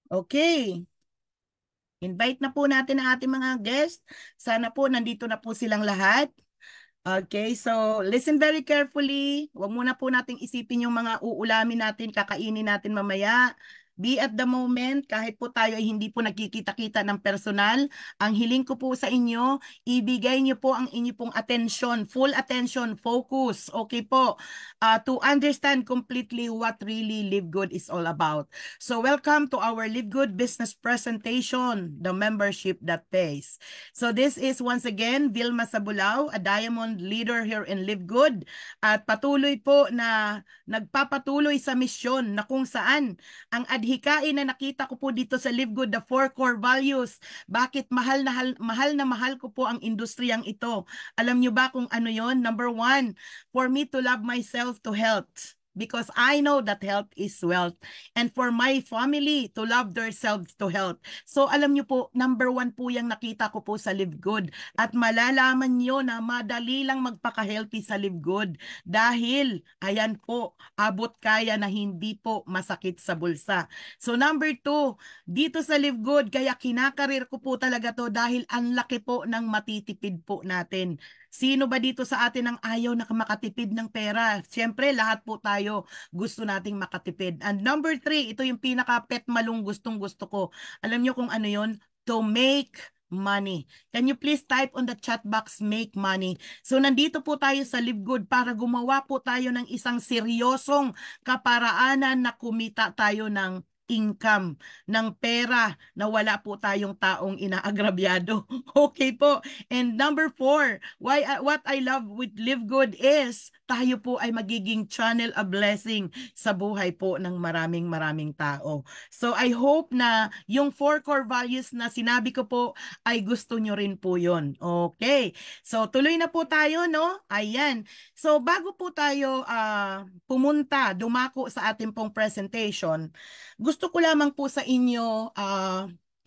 Okay. Invite na po natin ang ating mga guests. Sana po nandito na po silang lahat. Okay, so listen very carefully. Huwag muna po nating isipin yung mga uulamin natin, kakainin natin mamaya. Be at the moment, kahit po tayo ay hindi po nagkikita-kita ng personal, ang hiling ko po sa inyo, ibigay niyo po ang inyo pong attention, full attention, focus, okay po, to understand completely what really Live Good is all about. So welcome to our Live Good business presentation, the membership that pays. So this is once again Vilma Sabulao, a diamond leader here in Live Good. At patuloy po na nagpapatuloy sa misyon na kung saan ang adhikain na nakita ko po dito sa Live Good, the four core values. Bakit mahal ko po ang industriyang ito? Alam nyo ba kung ano yon? Number one, for me to love myself to health. Because I know that health is wealth. And for my family to love themselves to health. So alam nyo po, number one po yung nakita ko po sa Live Good. At malalaman nyo na madali lang magpaka-healthy sa Live Good. Dahil, ayan po, abot kaya na hindi po masakit sa bulsa. So number two, dito sa Live Good, kaya kinakarir ko po talaga to dahil ang laki po ng matitipid po natin. Sino ba dito sa atin ang ayaw na makatipid ng pera? Siyempre, lahat po tayo gusto nating makatipid. And number three, ito yung pinaka-pet malung gustong gusto ko. Alam nyo kung ano yon? To make money. Can you please type on the chat box, make money? So, nandito po tayo sa Live Good para gumawa po tayo ng isang seryosong kaparaanan na kumita tayo ng income, ng pera na wala po tayong taong inaagrabyado. Okay po. And number four, what I love with Live Good is tayo po ay magiging channel of blessing sa buhay po ng maraming tao. So I hope na yung four core values na sinabi ko po ay gusto nyo rin po yun. Okay. So tuloy na po tayo, no? Ayan. So bago po tayo dumako sa ating pong presentation, gusto ko lamang po sa inyo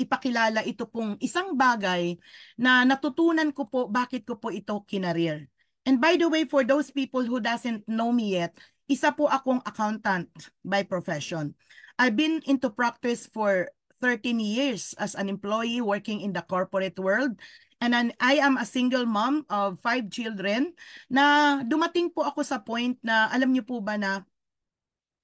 ipakilala ito pong isang bagay na natutunan ko po bakit ko po ito kinareer. And by the way, for those people who doesn't know me yet, isa po akong accountant by profession. I've been into practice for 13 years as an employee working in the corporate world. And I am a single mom of 5 children na dumating po ako sa point na alam niyo po ba na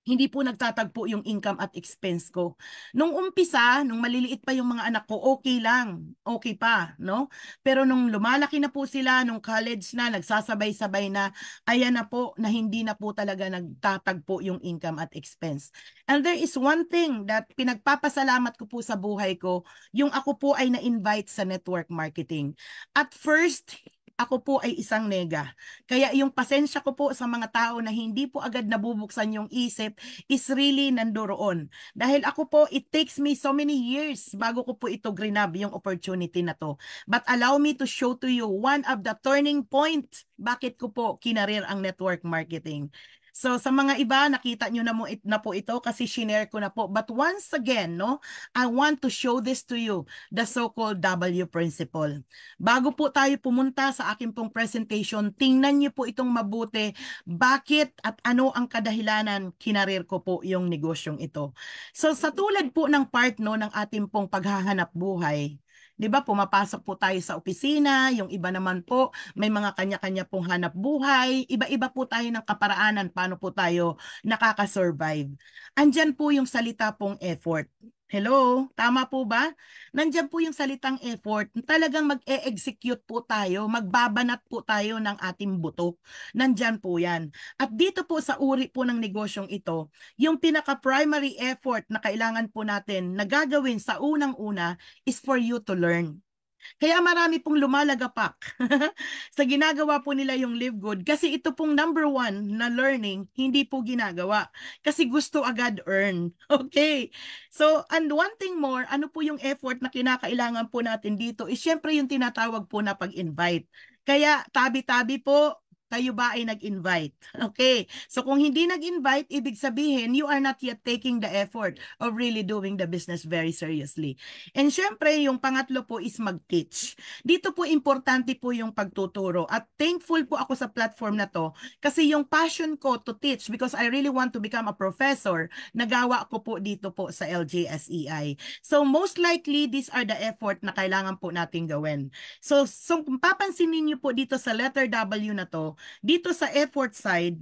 hindi po nagtatagpo yung income at expense ko. Nung umpisa, nung maliliit pa yung mga anak ko, okay lang, okay pa, no? Pero nung lumalaki na po sila, nung college na, nagsasabay-sabay na, ayan na po, na hindi na po talaga nagtatagpo yung income at expense. And there is one thing that pinagpapasalamat ko po sa buhay ko, yung ako po ay na-invite sa network marketing. At first, ako po ay isang nega. Kaya yung pasensya ko po sa mga tao na hindi po agad nabubuksan yung isip is really nandoroon. Dahil ako po, it takes me so many years bago ko po ito grinab yung opportunity na to. But allow me to show to you one of the turning point bakit ko po kinarir ang network marketing. So sa mga iba, nakita nyo na po ito kasi shinare ko na po. But once again, no, I want to show this to you, the so-called W principle. Bago po tayo pumunta sa aking pong presentation, tingnan niyo po itong mabuti. Bakit at ano ang kadahilanan kinarir ko po yung negosyong ito. So sa tulad po ng part no, ng ating pong paghahanap buhay, 'di ba, pumapasok po tayo sa opisina, yung iba naman po may mga kanya-kanya pong hanap buhay, iba-iba po tayo ng kaparaanan paano po tayo nakaka-survive. Andyan po yung salita pong effort. Hello, tama po ba? Nandiyan po yung salitang effort. Talagang mag-e-execute po tayo, magbabanat po tayo ng ating buto. Nandiyan po yan. At dito po sa uri po ng negosyong ito, yung pinaka-primary effort na kailangan po natin na gagawin sa unang-una is for you to learn. Kaya marami pong lumalagapak sa ginagawa po nila yung Live Good kasi ito pong number one na learning, hindi po ginagawa. Kasi gusto agad earn. Okay. So, and one thing more, ano po yung effort na kinakailangan po natin dito is syempre yung tinatawag po na pag-invite. Kaya tabi-tabi po, kayo ba ay nag-invite? Okay. So kung hindi nag-invite, ibig sabihin, you are not yet taking the effort of really doing the business very seriously. And syempre, yung pangatlo po is mag-teach. Dito po importante po yung pagtuturo. At thankful po ako sa platform na to kasi yung passion ko to teach because I really want to become a professor, nagawa ko po dito po sa LGSEI. So most likely, these are the effort na kailangan po natin gawin. So kung papansinin niyo po dito sa letter W na to, dito sa effort side,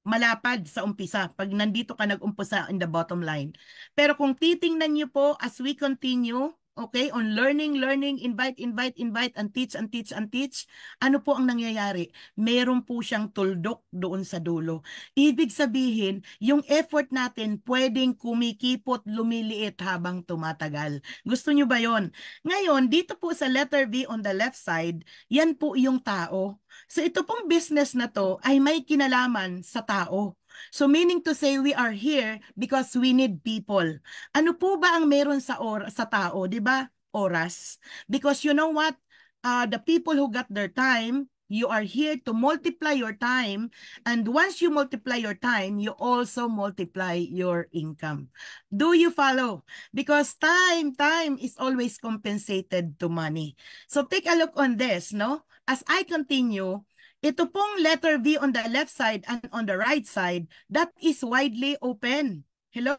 malapad sa umpisa pag nandito ka nag-umpisa in the bottom line. Pero kung titingnan niyo po as we continue, okay, on learning, invite, and teach, ano po ang nangyayari? Meron po siyang tuldok doon sa dulo. Ibig sabihin, yung effort natin pwedeng kumikipot, lumiliit habang tumatagal. Gusto niyo ba yon? Ngayon, dito po sa letter V on the left side, yan po yung tao. So ito pong business na to ay may kinalaman sa tao. So meaning to say we are here because we need people. Ano po ba ang meron sa tao, 'di ba? Oras. Because you know what? The people who got their time, you are here to multiply your time, and once you multiply your time, you also multiply your income. Do you follow? Because time is always compensated to money. So take a look on this, no? As I continue, ito pong letter V on the left side and on the right side, that is widely open. Hello?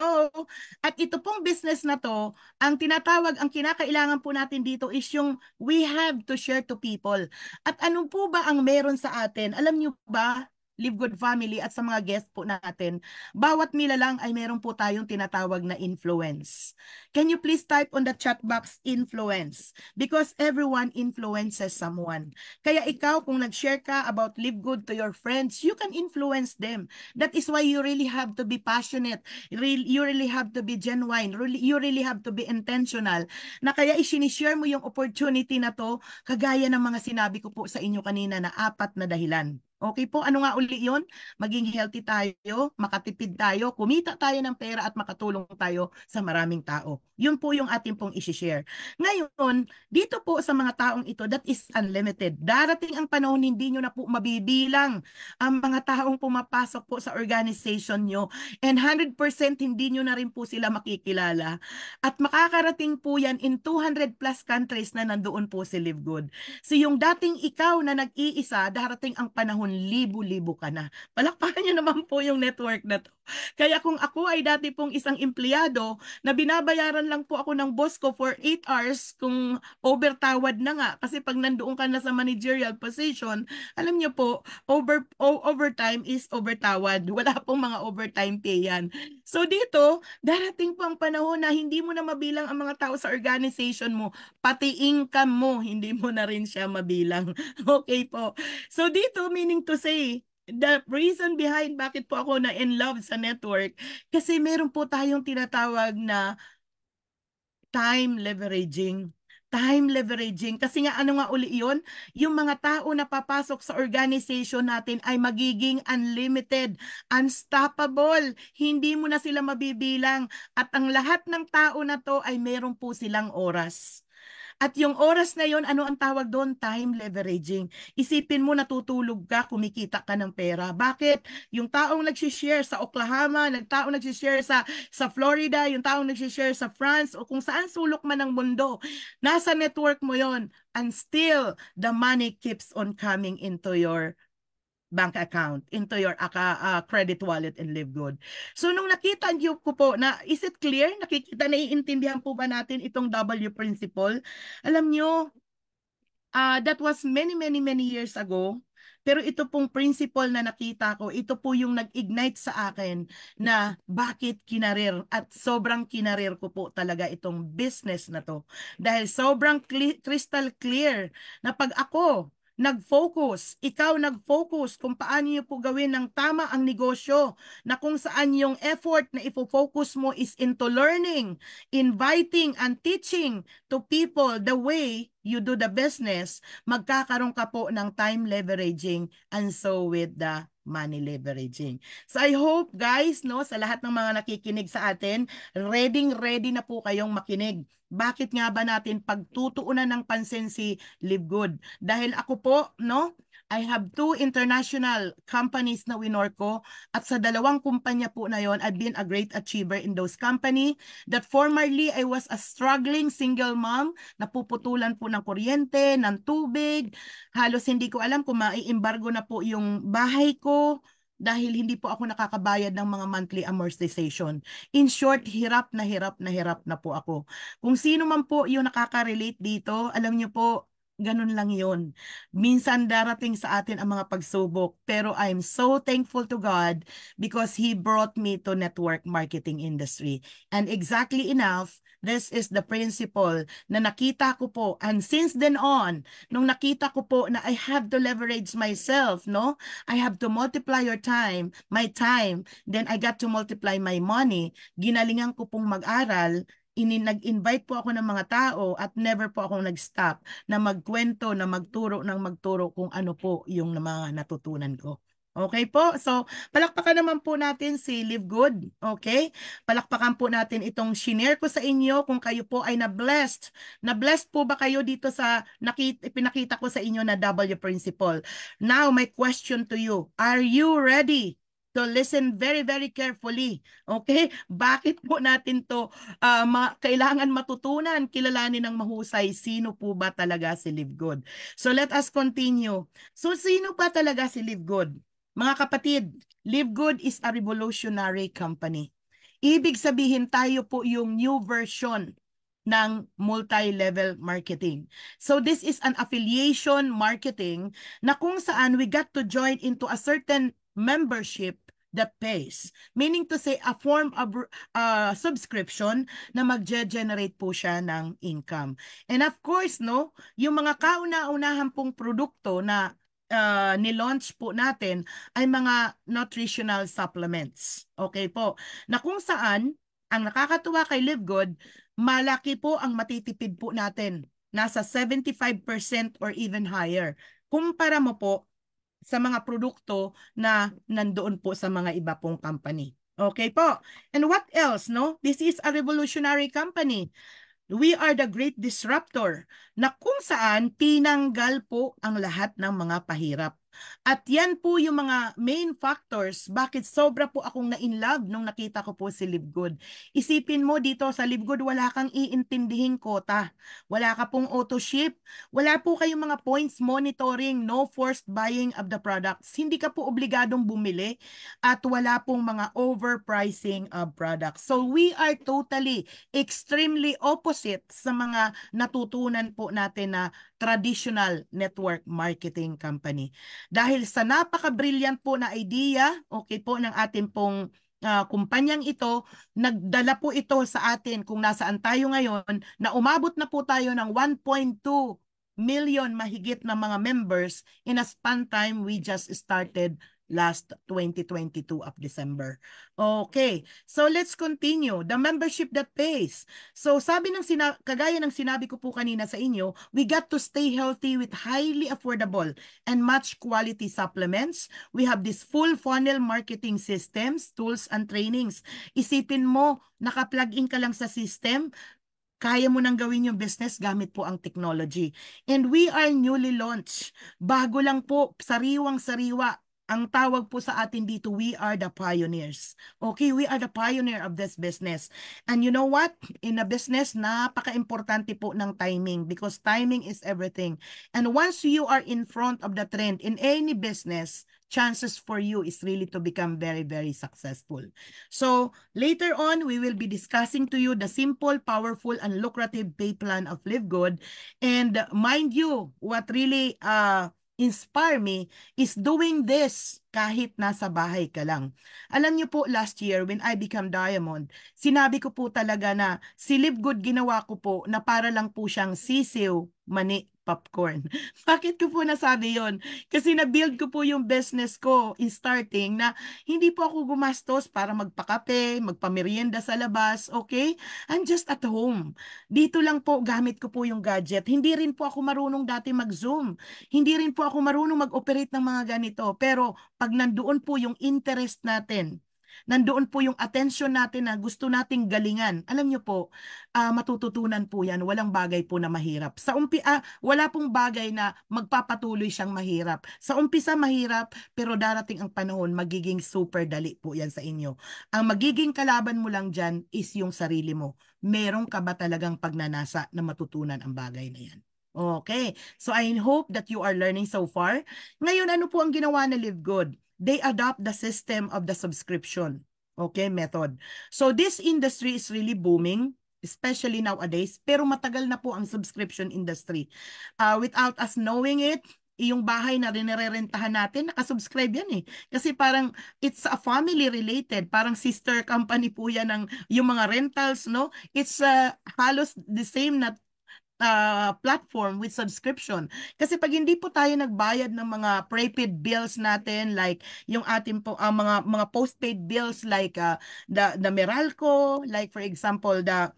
At ito pong business na to, ang tinatawag, ang kinakailangan po natin dito is yung we have to share to people. At ano po ba ang meron sa atin? Alam niyo ba, Live Good Family at sa mga guest po natin, bawat nilalang ay meron po tayong tinatawag na influence. Can you please type on the chat box influence? Because everyone influences someone. Kaya ikaw, kung nag-share ka about Live Good to your friends, you can influence them. That is why you really have to be passionate. You really have to be genuine. You really have to be intentional. Na kaya isinishare mo yung opportunity na to, kagaya ng mga sinabi ko po sa inyo kanina na 4 na dahilan. Okay po, ano nga uli yun? Maging healthy tayo, makatipid tayo, kumita tayo ng pera at makatulong tayo sa maraming tao. Yun po yung ating pong isi-share. Ngayon, dito po sa mga taong ito, that is unlimited. Darating ang panahon, hindi nyo na po mabibilang ang mga taong pumapasok po sa organization nyo. And 100% hindi nyo na rin po sila makikilala. At makakarating po yan in 200 plus countries na nandoon po si Live Good. So yung dating ikaw na nag-iisa, darating ang panahon, libo-libo ka na. Palakpakan nyo naman po yung network na to. Kaya kung ako ay dati pong isang empleyado na binabayaran lang po ako ng boss ko for 8 hours kung overtawad na nga. Kasi pag nandoon ka na sa managerial position, alam nyo po, overtime is overtawad. Wala pong mga overtime pay yan. So dito, darating po ang panahon na hindi mo na mabilang ang mga tao sa organization mo. Pati income mo, hindi mo na rin siya mabilang. Okay po. So dito, meaning to say, the reason behind bakit po ako na in love sa network, kasi meron po tayong tinatawag na time leveraging. Time leveraging. Kasi nga ano nga uli yun? Yung mga tao na papasok sa organization natin ay magiging unlimited, unstoppable. Hindi mo na sila mabibilang. At ang lahat ng tao na to ay meron po silang oras. At yung oras na yon, ano ang tawag doon? Time leveraging. Isipin mo, natutulog ka, kumikita ka ng pera. Bakit? Yung taong nagsishare sa Oklahoma, taong nagsishare sa Florida, yung taong nagsishare sa France, o kung saan sulok man ng mundo, nasa network mo yon, and still, the money keeps on coming into your bank account, into your credit wallet and Live Good. So nung nakita niyo ko po na, is it clear? Nakikita, naiintindihan po ba natin itong W principle? Alam niyo, that was many years ago. Pero ito pong principle na nakita ko, ito po yung nag-ignite sa akin na bakit kinarir, at sobrang kinarir ko po talaga itong business na to. Dahil sobrang crystal clear na pag ako nag-focus, ikaw nag-focus kung paano niyo po gawin ng tama ang negosyo, na kung saan yung effort na ifo-focus mo is into learning, inviting, and teaching to people the way you do the business, magkakaroon ka po ng time leveraging, and so with the money leveraging. So I hope guys, no, sa lahat ng mga nakikinig sa atin, ready na po kayong makinig. Bakit nga ba natin pagtutuunan ng pansin si Live Good? Dahil ako po, no, I have 2 international companies na winor ko at sa 2 kumpanya po na yon, I've been a great achiever in those company that formerly I was a struggling single mom, napuputulan po ng kuryente, ng tubig, halos hindi ko alam kung mai-embargo na po yung bahay ko dahil hindi po ako nakakabayad ng mga monthly amortization. In short, hirap na hirap na hirap na po ako. Kung sino man po yung nakaka-relate dito, alam niyo po, ganun lang yun. Minsan darating sa atin ang mga pagsubok, pero I'm so thankful to God because He brought me to network marketing industry. And exactly enough, this is the principle na nakita ko po. And since then on, nung nakita ko po na I have to leverage myself, no? I have to multiply my time, then I got to multiply my money. Ginalingan ko pong mag-aral, nag-invite po ako ng mga tao at never po akong nag-stop na magkwento, na magturo kung ano po yung mga natutunan ko. Okay po? So, palakpakan naman po natin si Live Good. Okay? Palakpakan po natin itong shinare ko sa inyo kung kayo po ay na-blessed. Na-blessed po ba kayo dito sa pinakita ko sa inyo na W principle? Now, my question to you. Are you ready to listen very, very carefully? Okay? Bakit po natin to kailangan matutunan, kilalanin ng mahusay, sino po ba talaga si Live Good? So let us continue. So sino pa talaga si Live Good? Mga kapatid, Live Good is a revolutionary company. Ibig sabihin tayo po yung new version ng multi-level marketing. So this is an affiliation marketing na kung saan we got to join into a certain membership that pays. Meaning to say, a form of subscription na mag-generate po siya ng income. And of course, no, yung mga kauna-unahan pong produkto na nilaunch po natin ay mga nutritional supplements. Okay po. Na kung saan, ang nakakatuwa kay Live Good, malaki po ang matitipid po natin. Nasa 75% or even higher. Kumpara mo po sa mga produkto na nandoon po sa mga iba pong company. Okay po. And what else, no? This is a revolutionary company. We are the great disruptor na kung saan tinanggal po ang lahat ng mga pahirap. At yan po yung mga main factors bakit sobra po akong na-inlove nung nakita ko po si Live Good. Isipin mo dito sa Live Good, wala kang iintindihing kota. Wala ka pong auto ship. Wala po kayong mga points monitoring, no forced buying of the products. Hindi ka po obligadong bumili at wala pong mga overpricing of products. So we are totally extremely opposite sa mga natutunan po natin na traditional network marketing company. Dahil sa napaka-brilliant po na idea, okay po, ng ating pong kumpanyang ito, nagdala po ito sa atin kung nasaan tayo ngayon, na umabot na po tayo ng 1.2 million mahigit na mga members in a span time we just started last 2022 of December. Okay, so let's continue. The membership that pays. So sabi ng kagaya ng sinabi ko po kanina sa inyo, we got to stay healthy with highly affordable and much quality supplements. We have this full funnel marketing systems, tools, and trainings. Isipin mo, naka-plug in ka lang sa system, kaya mo nang gawin yung business gamit po ang technology. And we are newly launched. Bago lang po, sariwang-sariwa. Ang tawag po sa atin dito, we are the pioneers. Okay, we are the pioneer of this business. And you know what? In a business, napaka-importante po ng timing because timing is everything. And once you are in front of the trend in any business, chances for you is really to become very, very successful. So later on, we will be discussing to you the simple, powerful, and lucrative pay plan of Live Good. And mind you, what really inspire me is doing this kahit nasa bahay ka lang. Alam niyo po, last year when I become Diamond, sinabi ko po talaga na si Live Good ginawa ko po na para lang po siyang sisiw, mani, popcorn. Bakit ko po nasabi yon? Kasi na-build ko po yung business ko in starting na hindi po ako gumastos para magpakape, magpamerienda sa labas, okay? I'm just at home. Dito lang po gamit ko po yung gadget. Hindi rin po ako marunong dati mag-Zoom. Hindi rin po ako marunong mag-operate ng mga ganito. Pero pag nandoon po yung interest natin nandoon po yung attention natin na gusto nating galingan. Alam niyo po, matututunan po yan. Walang bagay po na mahirap. Wala pong bagay na magpapatuloy siyang mahirap. Sa umpisa mahirap, pero darating ang panahon, magiging super dali po yan sa inyo. Ang magiging kalaban mo lang dyan is yung sarili mo. Meron ka ba talagang pagnanasa na matutunan ang bagay na yan? Okay. So I hope that you are learning so far. Ngayon, ano po ang ginawa na Live Good? They adopt the system of the subscription, okay, method. So this industry is really booming, especially nowadays, pero matagal na po ang subscription industry. Without us knowing it, yung bahay na rinirerentahan natin, nakasubscribe yan eh. Kasi parang it's a family related, parang sister company po yan ng yung mga rentals, no? It's halos the same na platform with subscription. Kasi pag hindi po tayo nagbayad ng mga prepaid bills natin, like yung ating po mga postpaid bills like the Meralco, like for example the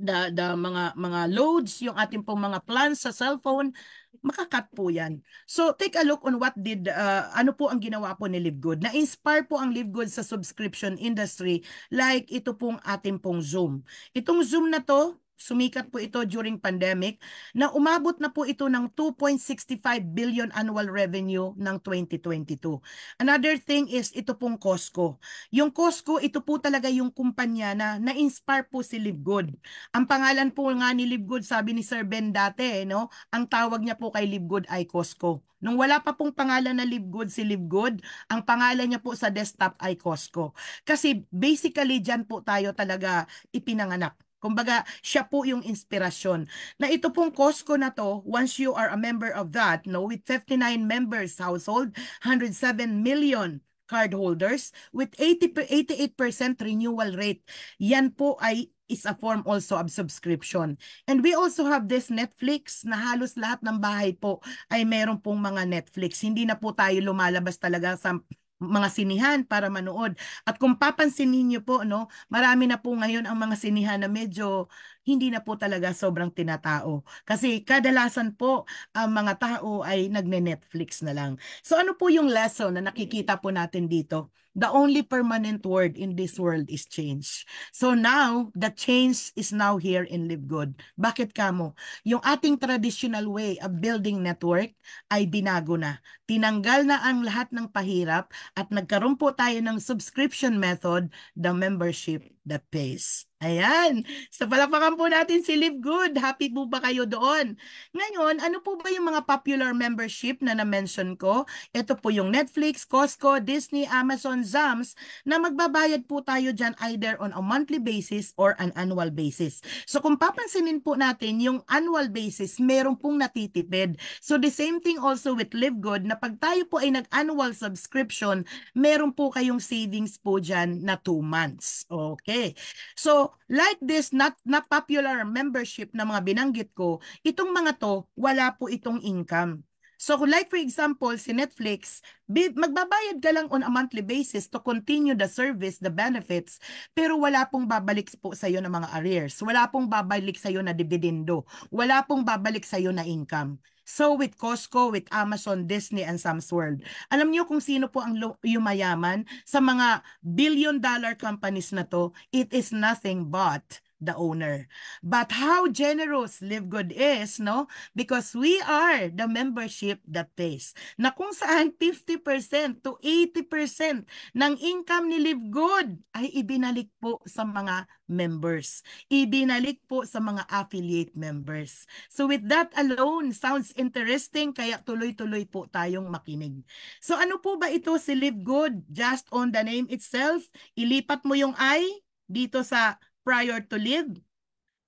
mga loads, yung ating pong mga plans sa cellphone, makakat po yan. So take a look on ano po ang ginawa po ni Live Good. Na-inspire po ang Live Good sa subscription industry, like ito pong ating pong Zoom. Itong Zoom na to, sumikat po ito during pandemic, na umabot na po ito ng 2.65 billion annual revenue ng 2022. Another thing is ito pong Costco. Yung Costco, ito po talaga yung kumpanya na na-inspire po si Live Good. Ang pangalan po nga ni Live Good, sabi ni Sir Ben dati, no? Ang tawag niya po kay Live Good ay Costco. Nung wala pa pong pangalan na Live Good si Live Good, ang pangalan niya po sa desktop ay Costco. Kasi basically dyan po tayo talaga ipinanganak. Kumbaga, siya po yung inspirasyon. Na ito pong Costco na to, once you are a member of that, no, with 59 members household, 107 million cardholders, with 88% renewal rate. Yan po ay is a form also of subscription. And we also have this Netflix na halos lahat ng bahay po ay meron pong mga Netflix. Hindi na po tayo lumalabas talaga sa mga sinihan para manood. At kung papansin niyo po, no, marami na po ngayon ang mga sinihan na medyo hindi na po talaga sobrang tinatao. Kasi kadalasan po ang mga tao ay nagne-Netflix na lang. So ano po yung lesson na nakikita po natin dito? The only permanent word in this world is change. So now, the change is now here in Live Good. Bakit kamo? Yung ating traditional way of building network ay binago na. Tinanggal na ang lahat ng pahirap at nagkaroon po tayo ng subscription method, the membership that pays. Ayan. So palakpakan po natin si Live Good. Happy po ba kayo doon? Ngayon, ano po ba yung mga popular membership na na-mention ko? Ito po yung Netflix, Costco, Disney, Amazon, Zams na magbabayad po tayo dyan either on a monthly basis or an annual basis. So kung papansinin po natin yung annual basis, meron pong natitipid. So the same thing also with Live Good na pag tayo po ay nag-annual subscription, meron po kayong savings po dyan na 2 months. Okay. So like this, not popular membership na mga binanggit ko, itong mga to, wala po itong income. So like for example, si Netflix, magbabayad ka lang on a monthly basis to continue the service, the benefits, pero wala pong babalik po sa iyo na mga arrears. Wala pong babalik sa iyo na dividendo. Wala pong babalik sa iyo na income. So with Costco, with Amazon, Disney, and Sam's World, alam niyo kung sino po ang yumayaman sa mga billion-dollar companies na to? It is nothing but the owner. But how generous Live Good is, no? Because we are the membership that pays. Na kung saan 50% to 80% ng income ni Live Good ay ibinalik po sa mga members. Ibinalik po sa mga affiliate members. So with that alone, sounds interesting, kaya tuloy-tuloy po tayong makinig. So ano po ba ito si Live Good? Just on the name itself, ilipat mo yung I dito sa prior to live,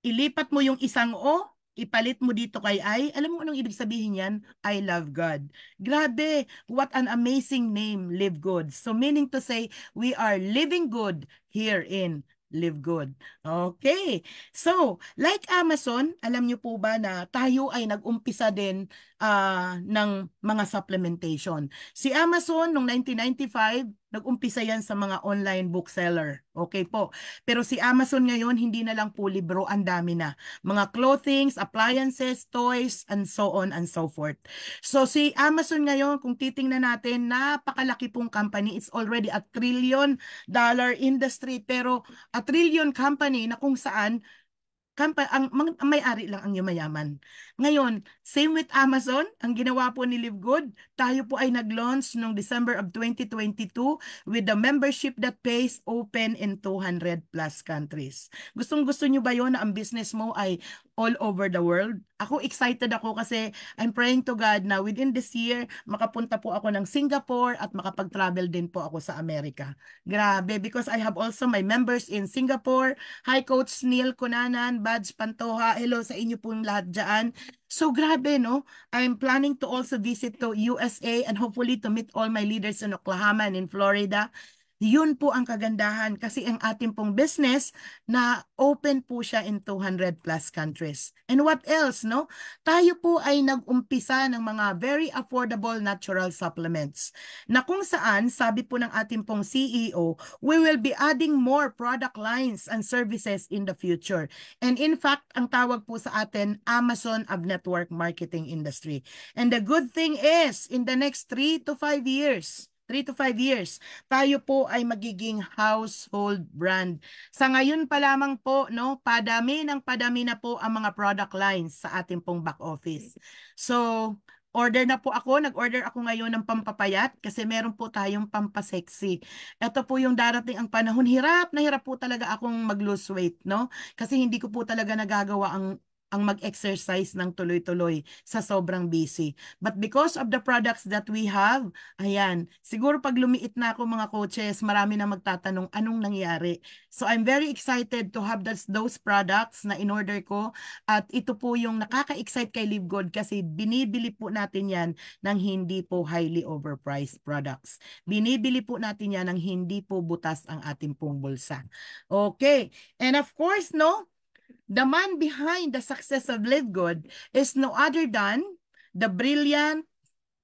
ilipat mo yung isang O, ipalit mo dito kay I. Alam mo anong ibig sabihin yan? I love God. Grabe, what an amazing name, Live Good. So meaning to say, we are living good here in Live Good. Okay. So, like Amazon, alam niyo po ba na tayo ay nag-umpisa din ng mga supplementation. Si Amazon noong 1995, nag-umpisa yan sa mga online bookseller. Okay po. Pero si Amazon ngayon, hindi na lang po libro, ang dami na. Mga clothings, appliances, toys, and so on and so forth. So si Amazon ngayon, kung titingnan natin, napakalaki pong company. It's already a $1 trillion industry. Pero a trillion company na kung saan ang may-ari lang ang yumayaman. Ngayon, same with Amazon, ang ginawa po ni Live Good, tayo po ay nag-launch noong December of 2022 with the membership that pays open in 200 plus countries. Gustong-gusto nyo ba yon na ang business mo ay all over the world? Ako excited ako kasi I'm praying to God na within this year, makapunta po ako ng Singapore at makapag-travel din po ako sa Amerika. Grabe, because I have also my members in Singapore. Hi Coach Neil Cunanan, Bads Pantoja, hello sa inyo pong lahat dyan. So grabe no, I'm planning to also visit to USA and hopefully to meet all my leaders in Oklahoma and in Florida. Yun po ang kagandahan kasi ang ating pong business na open po siya in 200 plus countries. And what else, no? Tayo po ay nag-umpisa ng mga very affordable natural supplements na kung saan, sabi po ng ating pong CEO, we will be adding more product lines and services in the future. And in fact, ang tawag po sa atin, Amazon of Network Marketing Industry. And the good thing is, in the next 3 to 5 years, tayo po ay magiging household brand. Sa ngayon pa lamang po, no, padami na po ang mga product lines sa ating pong back office. So, nag-order ako ngayon ng pampapayat kasi meron po tayong pampasexy. Ito po yung darating ang panahon, hirap na hirap po talaga akong mag-lose weight, no? Kasi hindi ko po talaga nagagawa ang mag-exercise ng tuloy-tuloy sa sobrang busy. But because of the products that we have, ayan, siguro pag lumiit na ako mga coaches, marami na magtatanong anong nangyari. So I'm very excited to have those products na in-order ko at ito po yung nakaka-excite kay Live Good kasi binibili po natin yan ng hindi po highly overpriced products. Binibili po natin yan ng hindi po butas ang ating pong bulsa. Okay. And of course, no, the man behind the success of Live Good is no other than the brilliant,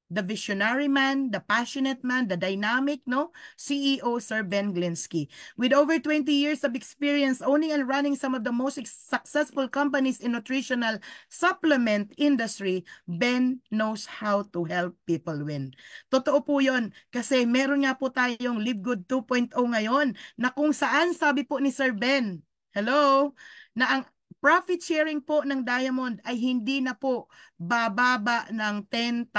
the visionary man, the passionate man, the dynamic, no, CEO, Sir Ben Glinsky. With over 20 years of experience owning and running some of the most successful companies in nutritional supplement industry, Ben knows how to help people win. Totoo po yun, kasi meron nga po tayong Live Good 2.0 ngayon, na kung saan sabi po ni Sir Ben, hello, na ang profit sharing po ng Diamond ay hindi na po bababa ng $10,000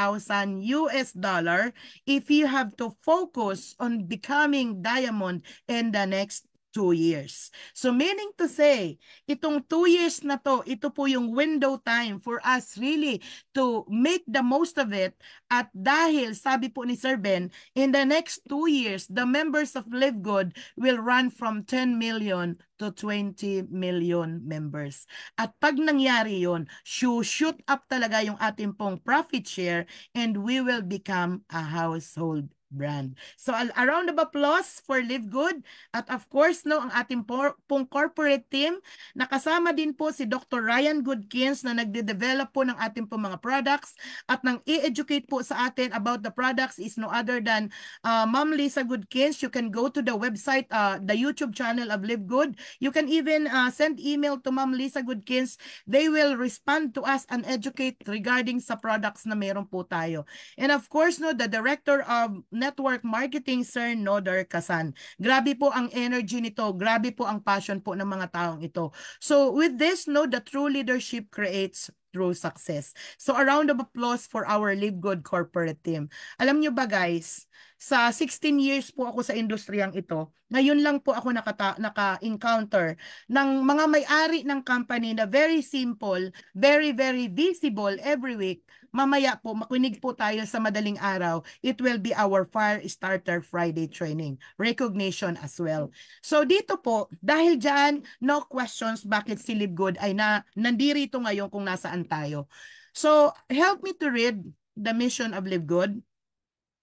if you have to focus on becoming Diamond in the next 2 years. So meaning to say, itong 2 years na to, ito po yung window time for us really to make the most of it. At dahil, sabi po ni Sir Ben, in the next 2 years, the members of Live Good will run from 10 million to 20 million members. At pag nangyari yun, shoot up talaga yung ating pong profit share and we will become a household brand. So a round of applause for Live Good. At of course, no, ang ating pong corporate team, nakasama din po si Dr. Ryan Goodkins na nagde-develop po ng ating pong mga products at nang i-educate po sa atin about the products is no other than Ma'am Lisa Goodkins. You can go to the website, the YouTube channel of Live Good. You can even send email to Ma'am Lisa Goodkins. They will respond to us and educate regarding sa products na meron po tayo. And of course, no, the Director of Network Marketing, Sir Nodar Kasan. Grabe po ang energy nito. Grabe po ang passion po ng mga taong ito. So with this, no, the true leadership creates true success. So a round of applause for our Live Good corporate team. Alam nyo ba guys, sa 16 years po ako sa industriyang ito, ngayon lang po ako naka-encounter ng mga may-ari ng company na very simple, very, very visible every week. Mamaya po, makinig po tayo sa madaling araw. It will be our Fire Starter Friday training. Recognition as well. So dito po, dahil dyan, no questions bakit si Live Good ay nandirito ngayon kung nasaan tayo. So help me to read the mission of Live Good.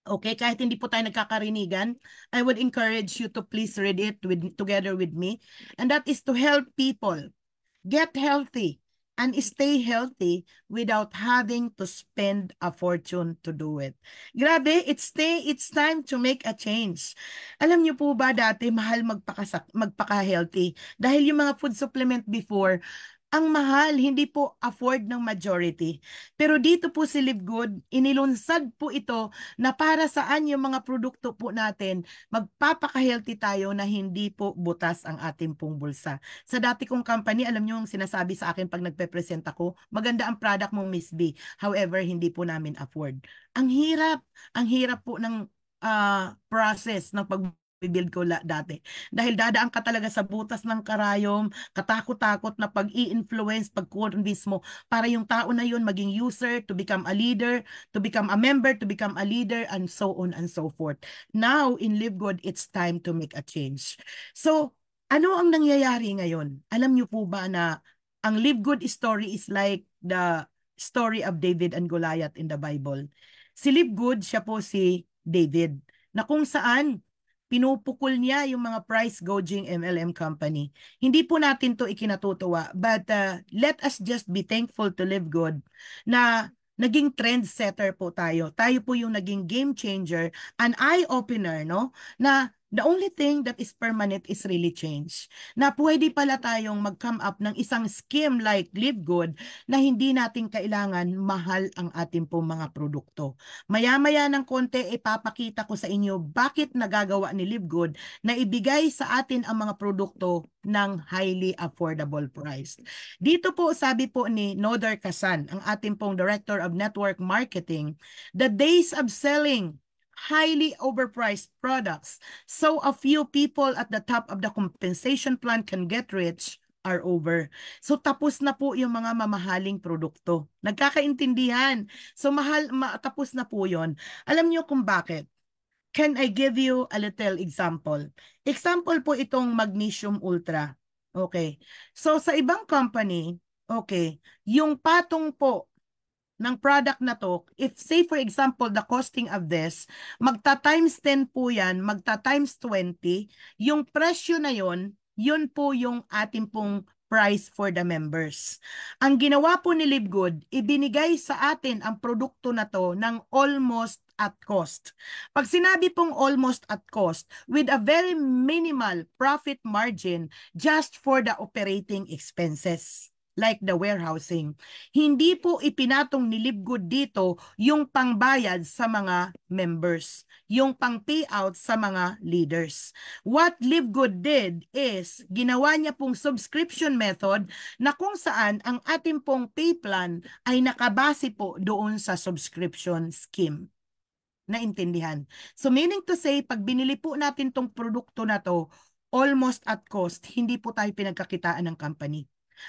Okay, kahit hindi po tayo nagkakarinigan, I would encourage you to please read it together with me. And that is to help people get healthy and stay healthy without having to spend a fortune to do it. Grabe, it's time to make a change. Alam niyo po ba dati mahal magpaka-healthy dahil yung mga food supplement before ang mahal, hindi po afford ng majority. Pero dito po si Live Good, inilunsad po ito na para saan yung mga produkto po natin, magpapaka-healthy tayo na hindi po butas ang ating pong bulsa. Sa dati kong company, alam nyo yung sinasabi sa akin pag nagpe-present ako, maganda ang product mong Miss B. However, hindi po namin afford. Ang hirap po ng process ng pag-build ko dati. Dahil dadaan ka talaga sa butas ng karayom, katakot-takot na pag-i-influence, pag-convince mo para yung tao na yun maging user, to become a leader, to become a member, to become a leader, and so on and so forth. Now, in Live Good, it's time to make a change. So, ano ang nangyayari ngayon? Alam niyo po ba na ang Live Good story is like the story of David and Goliath in the Bible. Si Live Good, siya po si David, na kung saan pinupukol niya yung mga price gouging MLM company. Hindi po natin to ikinatutuwa, but let us just be thankful to Live Good na naging trendsetter po tayo. Tayo po yung naging game changer, an eye-opener, no? Na the only thing that is permanent is really change. Na pwede pala tayong mag-come up ng isang scheme like Live Good na hindi natin kailangan mahal ang ating pong mga produkto. Maya-maya ng konti, ipapakita ko sa inyo bakit nagagawa ni Live Good na ibigay sa atin ang mga produkto ng highly affordable price. Dito po, sabi po ni Nodar Kasan, ang ating pong Director of Network Marketing, the days of selling highly overpriced products so a few people at the top of the compensation plan can get rich are over. So tapos na po yung mga mamahaling produkto. Nagkakaintindihan. So tapos na po yon. Alam niyo kung bakit? Can I give you a little example? Example po itong Magnesium Ultra. Okay. So sa ibang company, okay, yung patong po ng product na to, if say for example, the costing of this, magta times 10 po yan, magta times 20, yung presyo na yon, yun po yung ating pong price for the members. Ang ginawa po ni Live Good, ibinigay sa atin ang produkto na to ng almost at cost. Pag sinabi pong almost at cost, with a very minimal profit margin just for the operating expenses like the warehousing. Hindi po ipinatong ni Live Good dito yung pangbayad sa mga members, yung pang-payout sa mga leaders. What Live Good did is ginawa niya pong subscription method na kung saan ang ating pong pay plan ay nakabase po doon sa subscription scheme. Naintindihan? So meaning to say, pag binili po natin tong produkto na to, almost at cost, hindi po tayo pinagkakitaan ng company.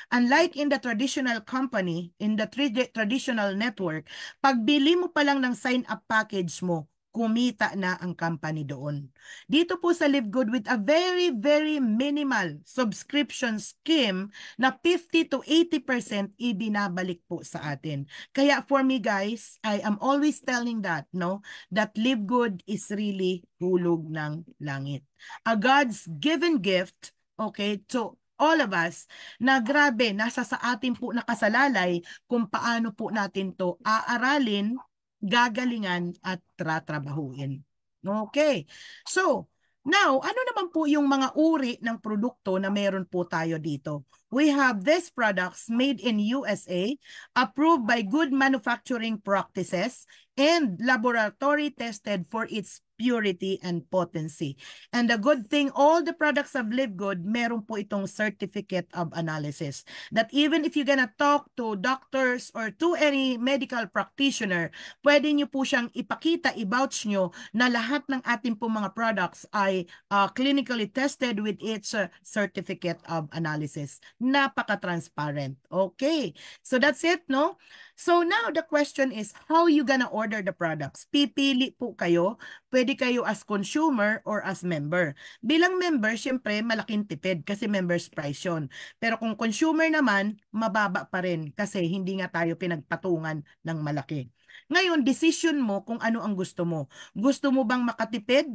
Unlike in the traditional company, in the traditional network, pag bili mo pa lang ng sign-up package mo, kumita na ang company doon. Dito po sa Live Good with a very, very minimal subscription scheme na 50 to 80% ibinabalik po sa atin. Kaya for me guys, I am always telling that, no, that Live Good is really hulog ng langit. A God's given gift, okay, to all of us, na grabe, nasa sa atin po nakasalalay kung paano po natin to aaralin, gagalingan at tratrabahuin. Okay. So, now, ano naman po yung mga uri ng produkto na meron po tayo dito? We have these products made in USA, approved by good manufacturing practices, and laboratory tested for its purity and potency. And the good thing, all the products of Live Good, meron po itong certificate of analysis. That even if you're gonna talk to doctors or to any medical practitioner, pwede nyo po siyang ipakita, i-vouch nyo na lahat ng ating po mga products ay clinically tested with its certificate of analysis. Napaka-transparent. Okay. So that's it, no? So now the question is, how you gonna order the products? Pipili po kayo. Pwede kayo as consumer or as member. Bilang member, syempre malaking tipid kasi members price yun. Pero kung consumer naman, mababa pa rin kasi hindi nga tayo pinagpatungan ng malaki. Ngayon, decision mo kung ano ang gusto mo. Gusto mo bang makatipid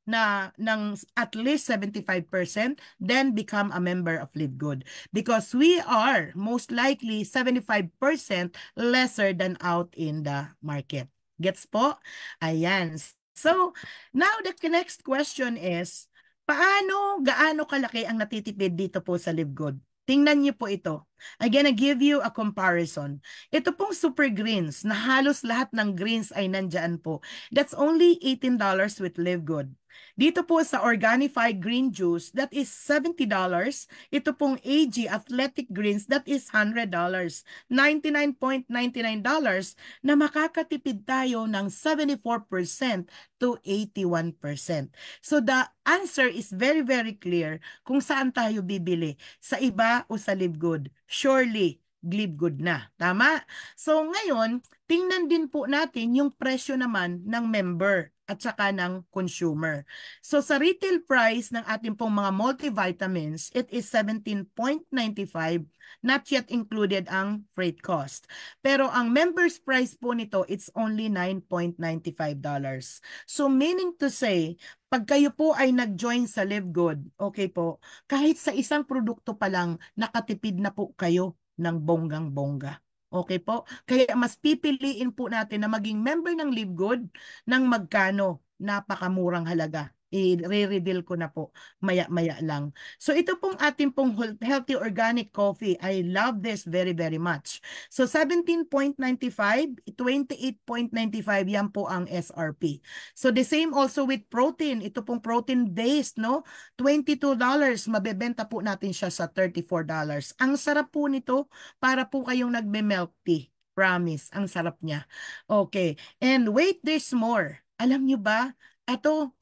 ng at least 75%, then become a member of Live Good. Because we are most likely 75% lesser than out in the market. Gets po? Ayan. So, now the next question is, gaano kalaki ang natitipid dito po sa Live Good? Tingnan niyo po ito. I'm gonna give you a comparison. Ito pong super greens, na halos lahat ng greens ay nandyan po. That's only $18 with Live Good. Dito po sa Organifi Green Juice, that is $70. Ito pong AG Athletic Greens, that is $100. $99.99 na makakatipid tayo ng 74% to 81%. So the answer is very, very clear kung saan tayo bibili. Sa iba o sa Live Good? Surely, Live Good na. Tama? So ngayon, tingnan din po natin yung presyo naman ng member at saka ng consumer. So sa retail price ng ating pong mga multivitamins, it is $17.95, not yet included ang freight cost. Pero ang member's price po nito, it's only $9.95. So meaning to say, pag kayo po ay nag-join sa Live Good, okay po, kahit sa isang produkto pa lang, nakatipid na po kayo ng bonggang-bongga. Okay po? Kaya mas pipiliin po natin na maging member ng Live Good ng magkano, napakamurang halaga. I-reveal ko na po maya-maya lang. So ito pong ating pong healthy organic coffee. I love this very, very much. So 17.95, 28.95 yan po ang SRP. So the same also with protein. Ito pong protein based, no? $22. Mabebenta po natin siya sa $34. Ang sarap po nito para po kayong nagme-milk tea. Promise, ang sarap niya. Okay. And wait, there's more. Alam nyo ba? Ito,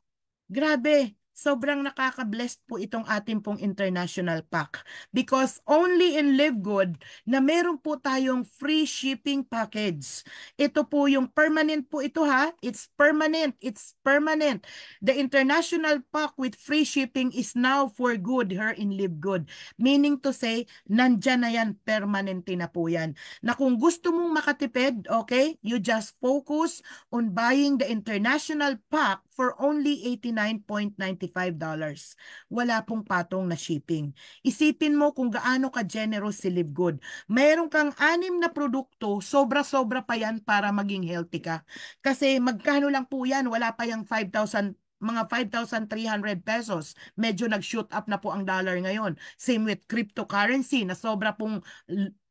grabe, sobrang nakaka-blessed po itong ating pong international pack. Because only in Live Good na meron po tayong free shipping package. Ito po yung permanent po ito ha. It's permanent. It's permanent. The international pack with free shipping is now for good here in Live Good. Meaning to say, nandyan na yan. Permanente na po yan. Na kung gusto mong makatipid, okay, you just focus on buying the international pack for only $89.95. Wala pong patong na shipping. Isipin mo kung gaano ka-generous si Live Good. Mayroon kang 6 na produkto, sobra-sobra pa yan para maging healthy ka. Kasi magkano lang po yan, wala pa yung 5,000 mga 5,300 pesos. Medyo nag-shoot up na po ang dollar ngayon. Same with cryptocurrency na sobra pong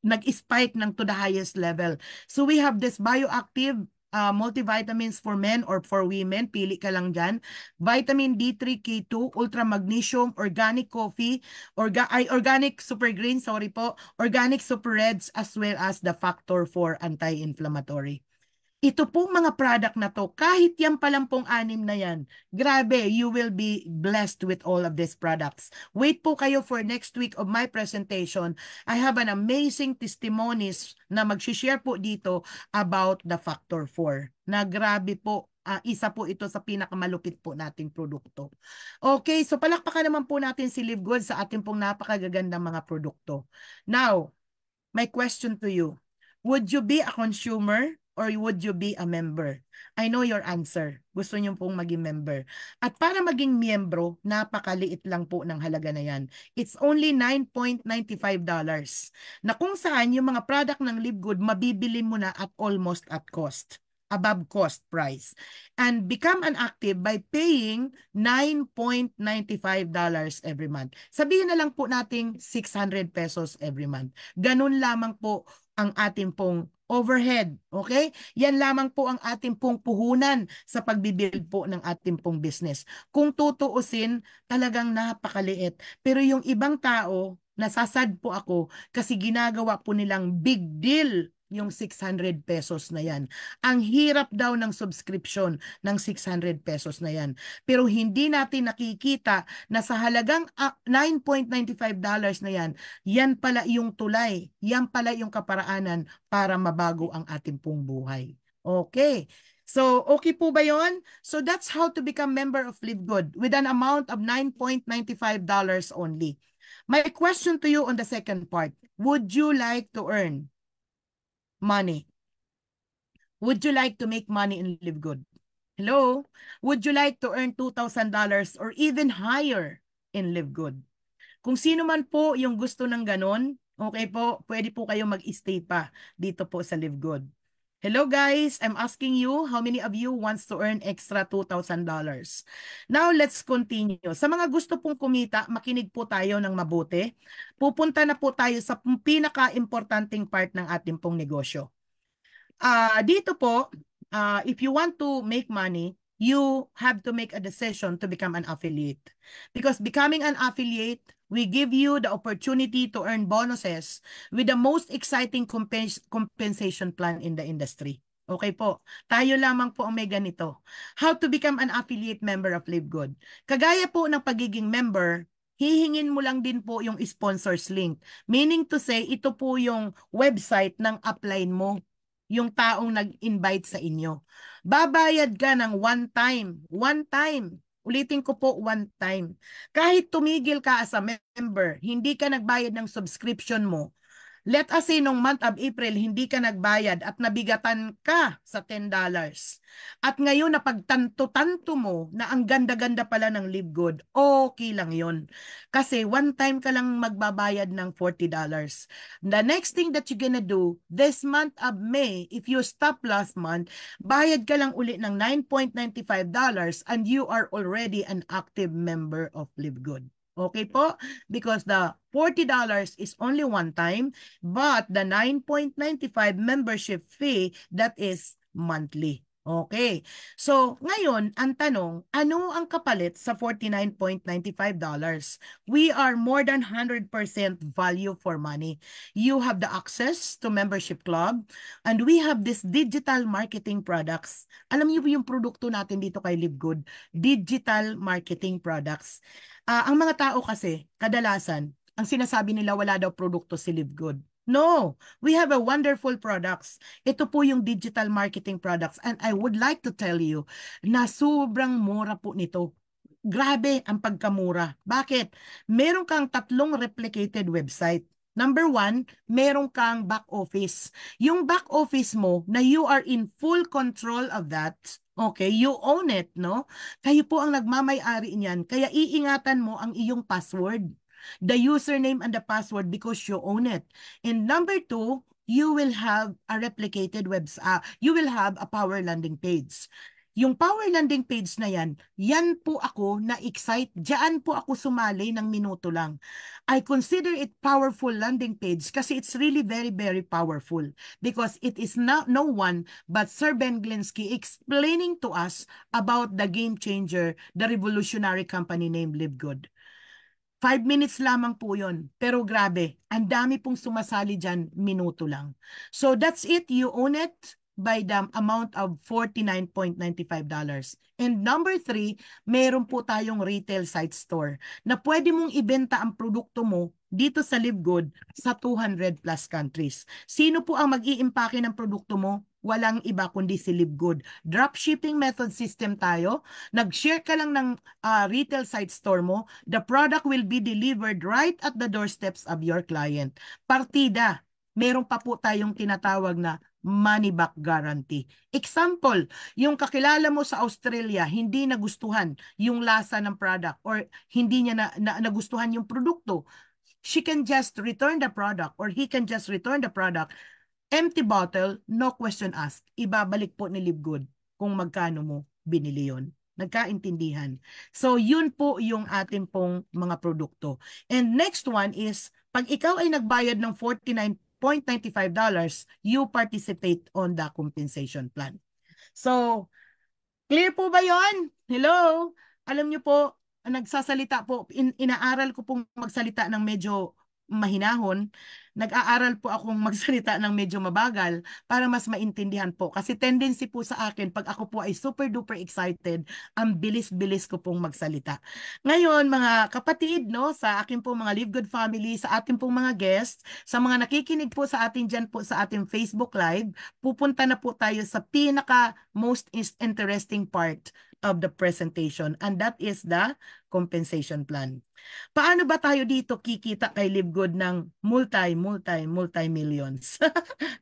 nag-spike ng to the highest level. So we have this bioactive multivitamins for men or for women, pili ka lang dyan. Vitamin D3, K2, Ultra Magnesium, Organic Coffee, Organic Super Green, sorry po, Organic Super Reds, as well as the Factor 4 anti-inflammatory. Ito pong mga product na to, kahit yan pa lang pong 6 na yan, grabe, you will be blessed with all of these products. Wait po kayo for next week of my presentation. I have an amazing testimonies na mag-share po dito about the Factor 4. Na grabe po, isa po ito sa pinakamalupit po nating produkto. Okay, so palakpakan naman po natin si Live Good sa ating pong napakagagandang mga produkto. Now, my question to you, would you be a consumer or would you be a member? I know your answer. Gusto niyo pong maging member. At para maging miyembro, napakaliit lang po ng halaga na yan. It's only $9.95 na kung saan yung mga product ng Live Good, mabibili mo na at almost at cost. Above cost price. And become an active by paying $9.95 every month. Sabihin na lang po nating 600 pesos every month. Ganun lamang po ang ating pong overhead, okay? Yan lamang po ang ating pong puhunan sa pagbibuild po ng ating pong business. Kung tutuusin, talagang napakaliit. Pero yung ibang tao, nasasad po ako kasi ginagawa po nilang big deal yung 600 pesos na yan. Ang hirap daw ng subscription ng 600 pesos na yan. Pero hindi natin nakikita na sa halagang $9.95 na yan, yan pala yung tulay, yan pala yung kaparaanan para mabago ang ating pong buhay. Okay. So, okay po ba yon? So, that's how to become member of Live Good with an amount of $9.95 only. My question to you on the second part, would you like to earn money? Would you like to make money and Live Good? Hello? Would you like to earn $2,000 or even higher in Live Good? Kung sino man po yung gusto ng ganon, okay po, pwede po kayo mag-stay pa dito po sa Live Good. Hello guys, I'm asking you, how many of you wants to earn extra $2,000? Now let's continue. Sa mga gusto pong kumita, makinig po tayo ng mabuti. Pupunta na po tayo sa pinaka-importanting part ng ating pong negosyo. Dito po, if you want to make money, you have to make a decision to become an affiliate. Because becoming an affiliate, we give you the opportunity to earn bonuses with the most exciting compensation plan in the industry. Okay po, tayo lamang po ang may ganito. How to become an affiliate member of Live Good. Kagaya po ng pagiging member, hihingin mo lang din po yung sponsors link. Meaning to say, ito po yung website ng upline mo, yung taong nag-invite sa inyo. Babayad ka ng one time. Ulitin ko po, one time. Kahit tumigil ka as a member, hindi ka nagbayad ng subscription mo, let us say nung month of April, hindi ka nagbayad at nabigatan ka sa $10. At ngayon napagtanto-tanto mo na ang ganda-ganda pala ng Live Good, okay lang yon. Kasi one time ka lang magbabayad ng $40. The next thing that you're gonna do, this month of May, if you stop last month, bayad ka lang uli ng $9.95 and you are already an active member of Live Good. Okay po? Because the $40 is only one time, but the 9.95 membership fee, that is monthly. Okay. So, ngayon, ang tanong, ano ang kapalit sa $49.95? We are more than 100% value for money. You have the access to membership club, and we have this digital marketing products. Alam niyo yung produkto natin dito kay Live Good? Digital marketing products. Ang mga tao kasi, kadalasan, ang sinasabi nila wala daw produkto si Live Good. No, we have a wonderful products. Ito po yung digital marketing products and I would like to tell you na sobrang mura po nito. Grabe ang pagkamura. Bakit? Meron kang 3 replicated website. Number 1, meron kang back office. Yung back office mo na you are in full control of that. Okay, you own it, no? Kayo po ang nagmamay-ari niyan. Kaya iingatan mo ang iyong password, the username and the password, because you own it. And number 2, you will have a replicated website. You will have a power landing page. Yung power landing page na yan po ako na-excite. Diyan po ako sumali ng minuto lang. I consider it powerful landing page kasi it's really very, very powerful because it is no one but Sir Ben Glinsky explaining to us about the game changer, the revolutionary company named Live Good. 5 minutes lamang po yun. Pero grabe, ang dami pong sumasali dyan, minuto lang. So that's it, you own it by the amount of $49.95. And number 3, meron po tayong retail site store na pwede mong ibenta ang produkto mo dito sa Live Good sa 200 plus countries. Sino po ang mag-iimpake ng produkto mo? Walang iba kundi si Live Good. Dropshipping method system tayo. Nag-share ka lang ng retail site store mo. The product will be delivered right at the doorsteps of your client. Partida, meron pa po tayong tinatawag na money back guarantee. Example, yung kakilala mo sa Australia, hindi nagustuhan yung lasa ng product or hindi niya nagustuhan yung produkto. She can just return the product or he can just return the product. Empty bottle, no question asked. Ibabalik po ni Live Good kung magkano mo binili yon. Nagkaintindihan. So, yun po yung ating pong mga produkto. And next one is, pag ikaw ay nagbayad ng $49.95, you participate on the compensation plan. So, clear po ba yon? Hello? Alam niyo po, nagsasalita po, inaaral ko pong magsalita ng medyo mahinahon, nag-aaral po akong magsalita ng medyo mabagal para mas maintindihan po. Kasi tendency po sa akin, pag ako po ay super duper excited, ang bilis-bilis ko pong magsalita. Ngayon, mga kapatid, no, sa akin po mga Live Good family, sa ating pong mga guests, sa mga nakikinig po sa atin dyan po sa ating Facebook Live, pupunta na po tayo sa pinaka most interesting part of the presentation, and that is the compensation plan. Paano ba tayo dito kikita kay Live Good ng multi millions?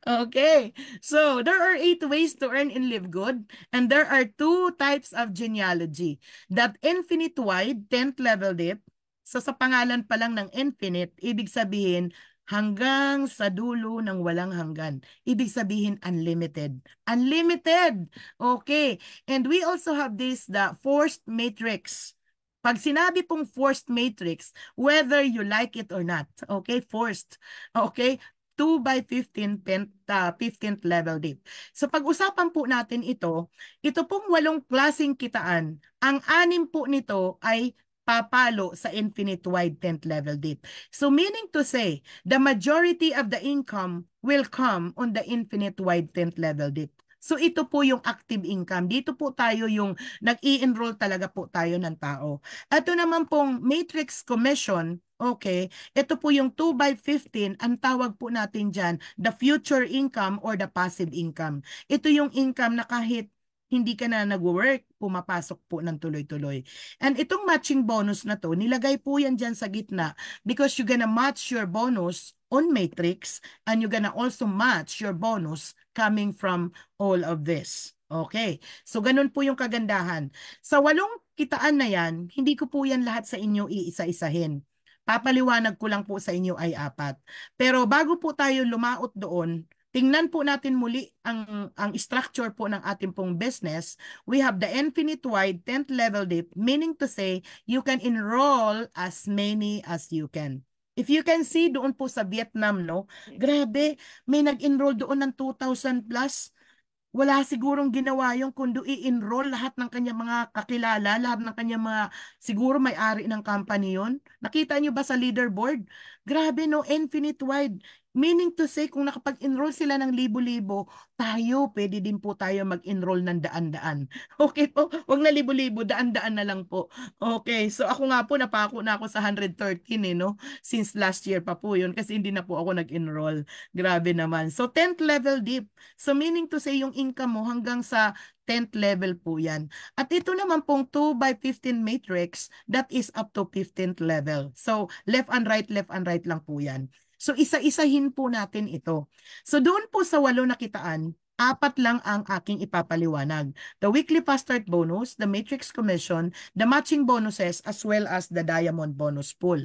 Okay, so there are 8 ways to earn in Live Good, and there are 2 types of genealogy. That infinite wide 10th level dip. So sa pangalan pa lang ng infinite, ibig sabihin hanggang sa dulo ng walang hanggan. Ibig sabihin unlimited. Unlimited! Okay. And we also have this, the forced matrix. Pag sinabi pong forced matrix, whether you like it or not, okay, forced, okay, 2 by 15th level dip. So pag-usapan po natin ito pong 8 klaseng kitaan, ang 6 po nito ay papalo sa infinite wide 10th level dip. So meaning to say, the majority of the income will come on the infinite wide 10th level dip. So ito po yung active income. Dito po tayo yung nag-i-enroll talaga po tayo ng tao. Ito naman pong matrix commission, okay, ito po yung 2 by 15, ang tawag po natin dyan, the future income or the passive income. Ito yung income na kahit hindi ka na nag-work, pumapasok po ng tuloy-tuloy. And itong matching bonus na to, nilagay po yan dyan sa gitna because you're gonna match your bonus on matrix and you're gonna also match your bonus coming from all of this. Okay, so ganun po yung kagandahan. Sa 8 kitaan na yan, hindi ko po yan lahat sa inyo iisa-isahin. Papaliwanag ko lang po sa inyo ay 4. Pero bago po tayo lumaot doon, tingnan po natin muli ang structure po ng ating pong business. We have the infinite wide 10th level dip, meaning to say you can enroll as many as you can. If you can see doon po sa Vietnam, no? Grabe, may nag-enroll doon ng 2,000 plus. Wala sigurong ginawa yung kundi i-enroll lahat ng kanyang mga kakilala, lahat ng kanyang mga, siguro may-ari ng company yon. Nakita nyo ba sa leaderboard? Grabe no, infinite wide. Meaning to say, kung nakapag-enroll sila ng libo-libo, tayo, pwede din po tayo mag-enroll ng daan-daan. Okay po? Huwag na libo-libo, daan-daan na lang po. Okay, so ako nga po, napako na ako sa 113 no? Since last year pa po yun, kasi hindi na po ako nag-enroll. Grabe naman. So, 10th level dip. So, meaning to say, yung income mo hanggang sa 10th level po yan. At ito naman pong 2 by 15 matrix, that is up to 15th level. So, left and right lang po yan. So, isa-isahin po natin ito. So, doon po sa 8 na kitaan, 4 lang ang aking ipapaliwanag. The weekly fast start bonus, the matrix commission, the matching bonuses, as well as the diamond bonus pool.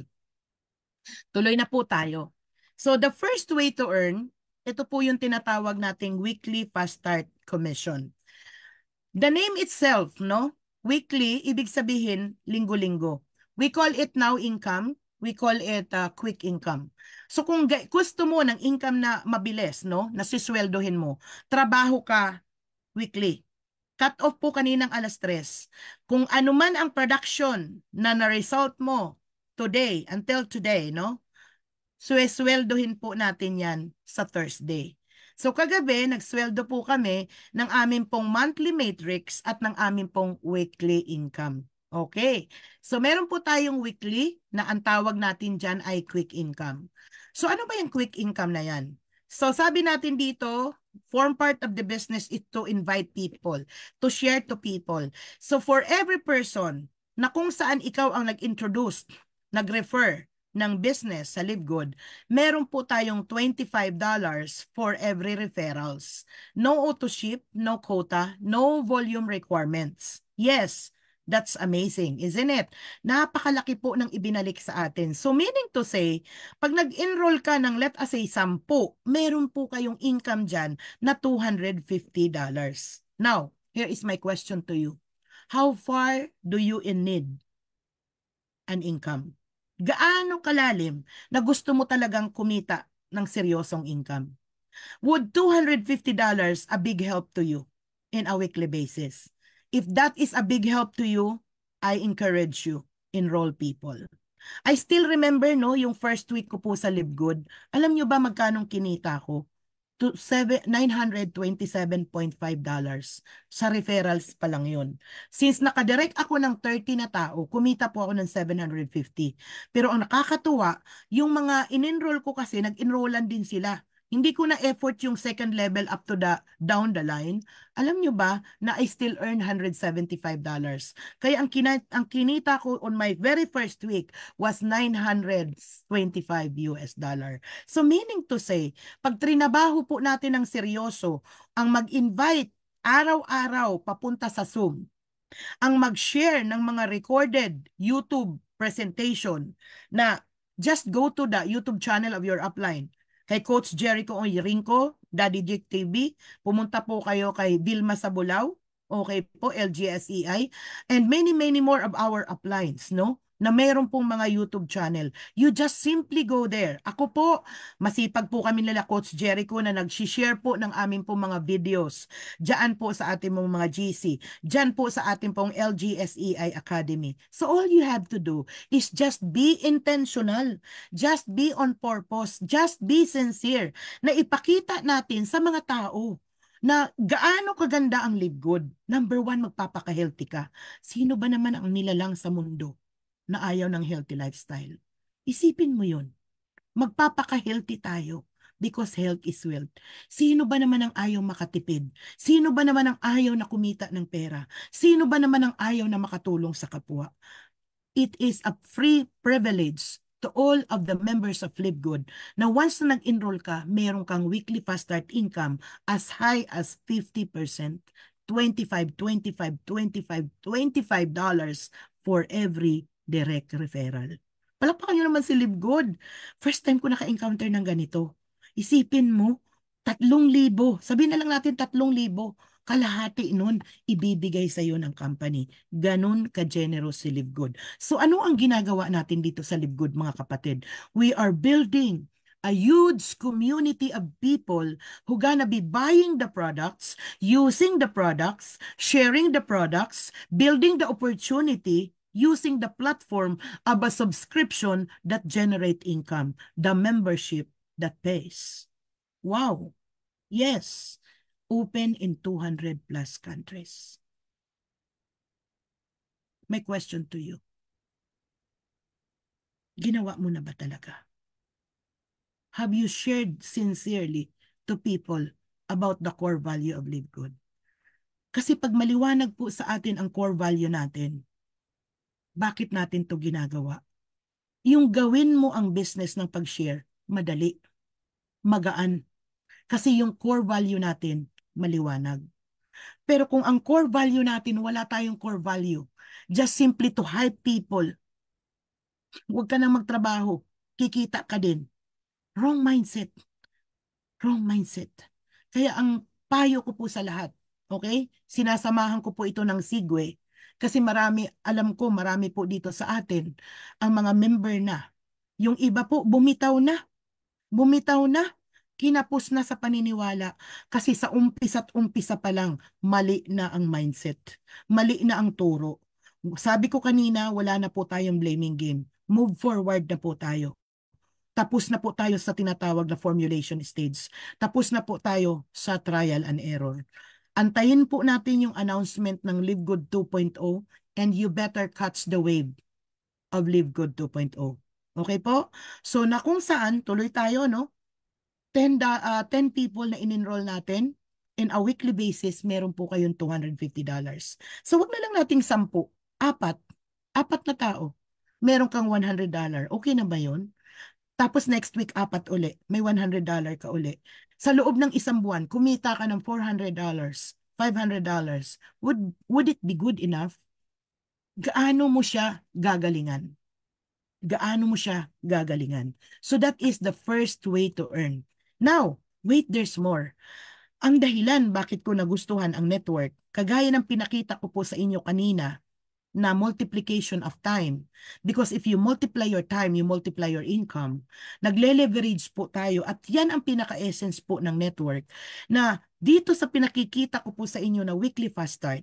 Tuloy na po tayo. So, the first way to earn, ito po yung tinatawag nating weekly fast start commission. The name itself, no? Weekly, ibig sabihin, linggo-linggo. We call it now income. We call it quick income. So kung gusto mo ng income na mabilis, no? Nasisweldohin mo, trabaho ka weekly. Cut off po kaninang 3:00. Kung ano man ang production na na-result mo today, until today, no? Sweldohin po natin yan sa Thursday. So kagabi, nagsweldo po kami ng aming pong monthly matrix at ng aming pong weekly income. Okay. So meron po tayong weekly na ang tawag natin dyan ay quick income. So ano ba yung quick income na yan? So sabi natin dito, form part of the business is to invite people, to share to people. So for every person na kung saan ikaw ang nag-introduce, nag-refer ng business sa Live Good, meron po tayong $25 for every referrals. No auto ship, no quota, no volume requirements. Yes, that's amazing, isn't it? Napakalaki po ng ibinalik sa atin. So meaning to say, pag nag-enroll ka ng let us say 10, meron po kayong income dyan na $250. Now, here is my question to you. How far do you need an income? Gaano kalalim na gusto mo talagang kumita ng seryosong income? Would $250 a big help to you in a weekly basis? If that is a big help to you, I encourage you, enroll people. I still remember, no, yung first week ko po sa Live Good. Alam nyo ba magkanong kinita ko? To $927.5 sa referrals pa lang yun. Since nakadirect ako ng 30 na tao, kumita po ako ng 750. Pero ang nakakatuwa, yung mga in-enroll ko kasi, nag-enrollan din sila. Hindi ko na effort yung second level up to the down the line. Alam nyo ba na I still earn $175? Kaya ang kinita ko on my very first week was $925 US dollar. So meaning to say, pag trinabaho po natin ng seryoso, ang mag-invite araw-araw papunta sa Zoom, ang mag-share ng mga recorded YouTube presentation na just go to the YouTube channel of your upline. Kay Coach Jericho Oyrinco, Daddy Jake TV, pumunta po kayo kay Vilma Sabulao, okay po, LGSEI, and many more of our uplines, no? Na meron pong mga YouTube channel. You just simply go there. Ako po, masipag po kami nila Coach Jericho na nag-share po ng aming pong mga videos. Diyan po sa ating mga GC. Diyan po sa ating pong LGSEI Academy. So all you have to do is just be intentional. Just be on purpose. Just be sincere. Na ipakita natin sa mga tao na gaano kaganda ang live good. Number one, magpapaka-healthy ka. Sino ba naman ang nilalang sa mundo na ayaw ng healthy lifestyle? Isipin mo yun. Magpapaka-healthy tayo because health is wealth. Sino ba naman ang ayaw makatipid? Sino ba naman ang ayaw na kumita ng pera? Sino ba naman ang ayaw na makatulong sa kapwa? It is a free privilege to all of the members of Live Good na once na nag-enroll ka, meron kang weekly fast start income as high as 50%, 25, 25, 25, $25 for every direct referral. Palakpakan nyo naman si Live Good. First time ko naka-encounter ng ganito. Isipin mo, 3,000. Sabihin na lang natin 3,000. Kalahati nun, ibibigay sa iyo ng company. Ganun ka-generous si Live Good. So ano ang ginagawa natin dito sa Live Good, mga kapatid? We are building a huge community of people who gonna be buying the products, using the products, sharing the products, building the opportunity, using the platform of a subscription that generate income, the membership that pays. Wow. Yes. Open in 200 plus countries. My question to you. Ginawa mo na ba talaga? Have you shared sincerely to people about the core value of Live Good? Kasi pag maliwanag po sa atin ang core value natin, bakit natin to ginagawa? Yung gawin mo ang business ng pag-share, madali, magaan. Kasi yung core value natin, maliwanag. Pero kung ang core value natin, wala tayong core value, just simply to hype people, huwag ka nang magtrabaho, kikita ka din. Wrong mindset. Wrong mindset. Kaya ang payo ko po sa lahat, okay? Sinasamahan ko po ito ng Sigwe kasi marami, alam ko marami po dito sa atin ang mga member na. Yung iba po bumitaw na. Bumitaw na. Kinapos na sa paniniwala kasi sa umpisa't umpisa pa lang mali na ang mindset. Mali na ang turo. Sabi ko kanina, wala na po tayong blaming game. Move forward na po tayo. Tapos na po tayo sa tinatawag na formulation stage. Tapos na po tayo sa trial and error. Antayin po natin yung announcement ng Live Good 2.0 and you better catch the wave of Live Good 2.0. Okay po? So na kung saan, tuloy tayo, no? 10 people na in-enroll natin, in a weekly basis, meron po kayong $250. So wag na lang nating 10, apat na tao, meron kang $100. Okay na ba yun? Tapos next week, 4 uli, may $100 ka uli. Sa loob ng isang buwan, kumita ka ng $400, $500. Would it be good enough? Gaano mo siya gagalingan? Gaano mo siya gagalingan? So that is the first way to earn. Now, wait, there's more. Ang dahilan bakit ko nagustuhan ang network, kagaya ng pinakita ko po sa inyo kanina, na multiplication of time. Because if you multiply your time, you multiply your income. Nagle-leverage po tayo at yan ang pinaka-essence po ng network na dito sa pinakikita ko po sa inyo na weekly fast start.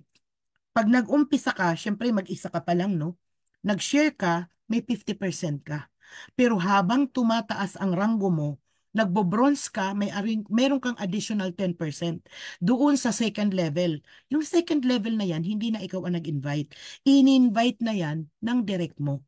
Pag nag-umpisa ka, syempre mag-isa ka pa lang, no? Nag-share ka, may 50% ka. Pero habang tumataas ang ranggo mo, nagbo-bronze ka, meron kang additional 10% doon sa second level. Yung second level na yan, hindi na ikaw ang nag-invite. In-invite na yan ng direct mo.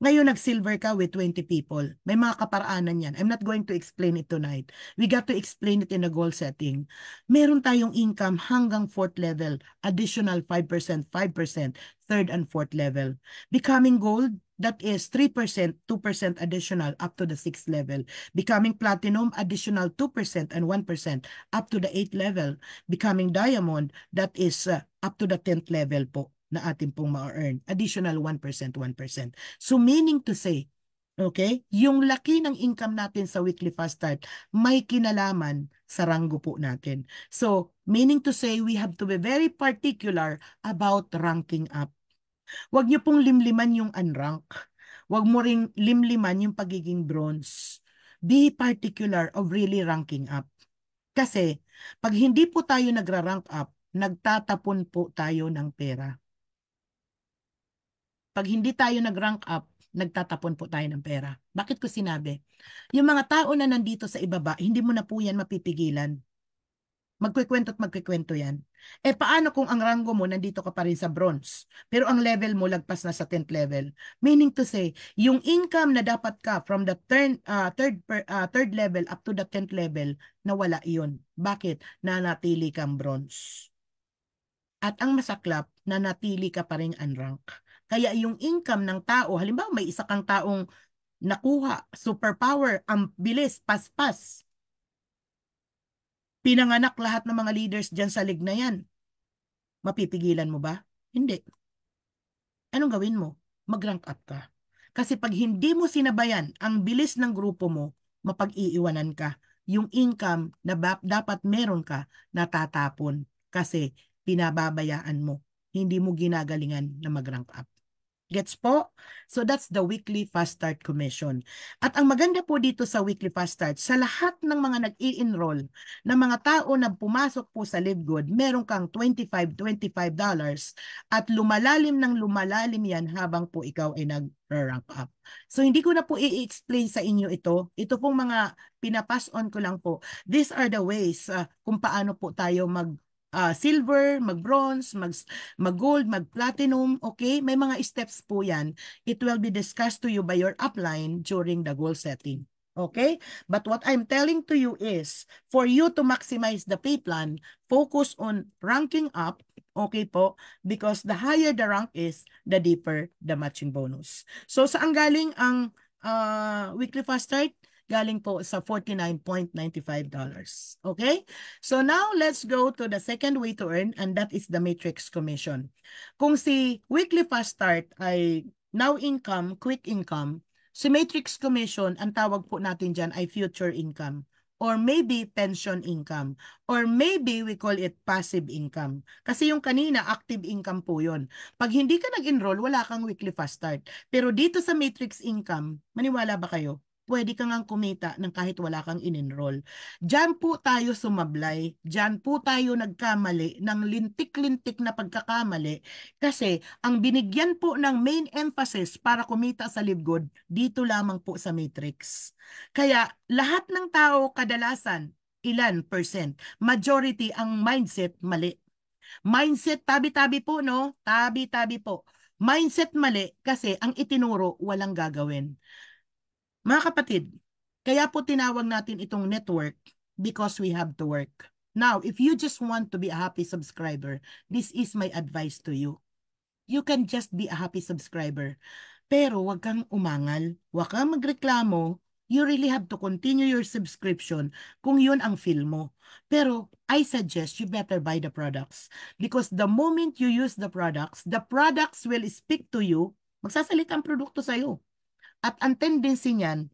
Ngayon, nag-silver ka with 20 people. May mga kaparaanan yan. I'm not going to explain it tonight. We got to explain it in a goal setting. Meron tayong income hanggang 4th level, additional 5%, 5%, 3rd and 4th level. Becoming gold, that is 3%, 2% additional up to the 6th level. Becoming platinum, additional 2% and 1% up to the 8th level. Becoming diamond, that is up to the 10th level po na atin pong ma-earn. Additional 1%, 1%. So meaning to say, okay, yung laki ng income natin sa weekly fast start may kinalaman sa ranggo po natin. So meaning to say, we have to be very particular about ranking up. Huwag niyo pong limliman yung unrank. Huwag mo ring limliman yung pagiging bronze. Be particular of really ranking up. Kasi pag hindi po tayo nagra-rank up, nagtatapon po tayo ng pera. Pag hindi tayo nag-rank up, nagtatapon po tayo ng pera. Bakit ko sinabi? Yung mga tao na nandito sa ibaba, hindi mo na po yan mapipigilan. Magkikwento at magkikwento yan. Eh paano kung ang ranggo mo nandito ka pa rin sa bronze, pero ang level mo lagpas na sa 10th level? Meaning to say, yung income na dapat ka from the third level up to the 10th level, nawala yun. Bakit? Nanatili kang bronze. At ang masaklap, nanatili ka pa rin unrank. Kaya yung income ng tao, halimbawa may isa kang taong nakuha, superpower, ang bilis, paspas. Pinanganak lahat ng mga leaders dyan sa league na yan. Mapipigilan mo ba? Hindi. Anong gawin mo? Mag-rank up ka. Kasi pag hindi mo sinabayan ang bilis ng grupo mo, mapag-iiwanan ka. Yung income na dapat meron ka, natatapon. Kasi pinababayaan mo. Hindi mo ginagalingan na mag-rank up. Gets po? So that's the weekly fast start commission. At ang maganda po dito sa weekly fast start, sa lahat ng mga nag-i-enroll na mga tao na pumasok po sa LiveGood, meron kang $25 at lumalalim ng lumalalim yan habang po ikaw ay nag-rank up. So hindi ko na po i-explain sa inyo ito. Ito pong mga pinapass on ko lang po. These are the ways kung paano po tayo silver, mag-bronze, mag-gold, mag-platinum, okay? May mga steps po yan. It will be discussed to you by your upline during the goal setting. Okay? But what I'm telling to you is, for you to maximize the pay plan, focus on ranking up, okay po? Because the higher the rank is, the deeper the matching bonus. So, saan galing ang weekly fast start? Galing po sa $49.95. Okay? So now, let's go to the second way to earn and that is the matrix commission. Kung si weekly fast start ay now income, quick income, si matrix commission, ang tawag po natin dyan ay future income or maybe pension income or maybe we call it passive income. Kasi yung kanina, active income po yun. Pag hindi ka nag-enroll, wala kang weekly fast start. Pero dito sa matrix income, maniwala ba kayo? Pwede ka ngang kumita ng kahit wala kang in-enroll. Diyan po tayo sumablay, diyan po tayo nagkamali ng lintik-lintik na pagkakamali kasi ang binigyan po ng main emphasis para kumita sa LiveGood dito lamang po sa matrix. Kaya lahat ng tao kadalasan, ilan percent, majority ang mindset mali. Mindset tabi-tabi po no, tabi-tabi po. Mindset mali kasi ang itinuro walang gagawin. Mga kapatid, kaya po tinawag natin itong network because we have to work. Now, if you just want to be a happy subscriber, this is my advice to you. You can just be a happy subscriber. Pero wag kang umangal, wag kang magreklamo. You really have to continue your subscription kung yun ang feel mo. Pero I suggest you better buy the products because the moment you use the products will speak to you, magsasalita ang produkto sa'yo. At ang tendency niyan,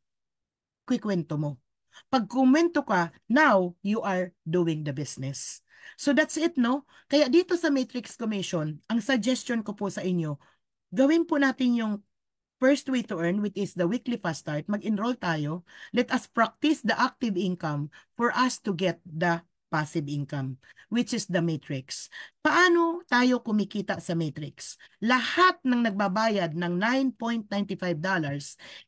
kikwento mo. Pag kumento ka, now you are doing the business. So that's it, no? Kaya dito sa Matrix Commission, ang suggestion ko po sa inyo, gawin po natin yung first way to earn, which is the weekly fast start. Mag-enroll tayo. Let us practice the active income for us to get the passive income, which is the matrix. Paano tayo kumikita sa matrix? Lahat ng nagbabayad ng $9.95,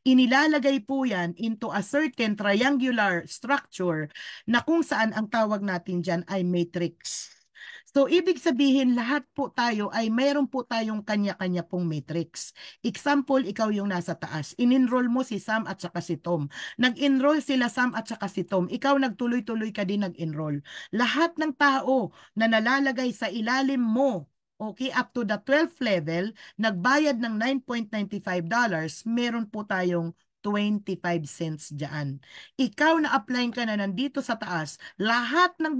inilalagay po yan into a certain triangular structure na kung saan ang tawag natin dyan ay matrix. So, ibig sabihin, lahat po tayo ay mayroon po tayong kanya-kanya pong matrix. Example, ikaw yung nasa taas. In-enroll mo si Sam at saka si Tom. Nag-enroll sila Sam at saka si Tom. Ikaw nagtuloy-tuloy ka din nag-enroll. Lahat ng tao na nalalagay sa ilalim mo, okay, up to the 12th level, nagbayad ng $9.95, meron po tayong 25 cents dyan. Ikaw na apply ka na nandito sa taas, lahat ng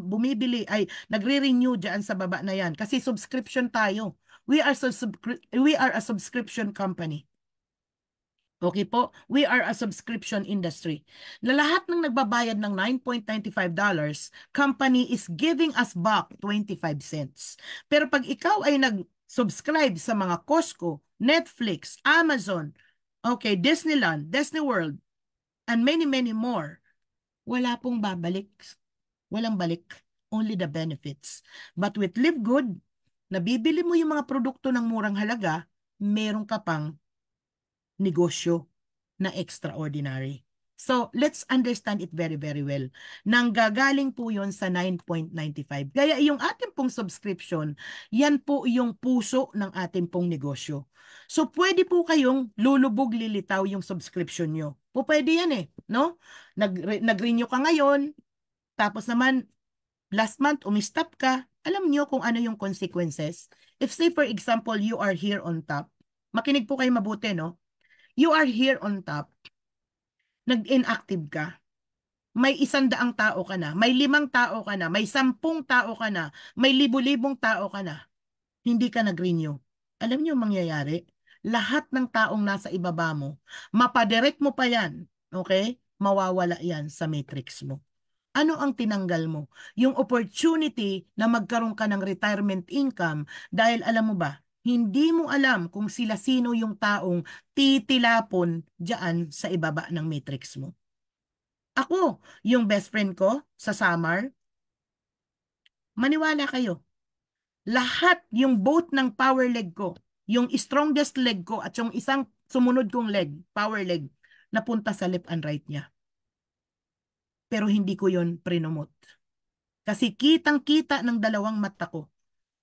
bumibili ay nagre-renew dyan sa baba na yan kasi subscription tayo. We are a subscription company. Okay po, we are a subscription industry. Na lahat ng nagbabayad ng $9.95, company is giving us back 25 cents. Pero pag ikaw ay nag-subscribe sa mga Costco, Netflix, Amazon, okay, Disneyland, Disney World, and many, many more, wala pong babalik. Walang balik. Only the benefits. But with Live Good, nabibili mo yung mga produkto ng murang halaga, meron ka pang negosyo na extraordinary. So, let's understand it very, very well. Nanggagaling po yun sa 9.95. Kaya yung ating pong subscription, yan po yung puso ng ating pong negosyo. So, pwede po kayong lulubog lilitaw yung subscription nyo. Po pwede yan no? Nag-renew ka ngayon, tapos naman, last month, umistop ka, alam nyo kung ano yung consequences. If say, for example, you are here on top, makinig po kayo mabuti, no? You are here on top, nag-inactive ka, may 100 tao ka na, may 5 tao ka na, may 10 tao ka na, may 1000-libong tao ka na, hindi ka nag-renew. Alam niyo mangyayari? Lahat ng taong nasa ibaba mo, mapadirect mo pa yan, okay? Mawawala yan sa matrix mo. Ano ang tinanggal mo? Yung opportunity na magkaroon ka ng retirement income dahil alam mo ba, hindi mo alam kung sila sino yung taong titilapon dyan sa ibaba ng matrix mo. Ako, yung best friend ko sa Samar, maniwala kayo, lahat yung both ng power leg ko, yung strongest leg ko at yung isang sumunod kong leg, power leg, napunta sa left and right niya. Pero hindi ko yon prinomote. Kasi kitang-kita ng dalawang mata ko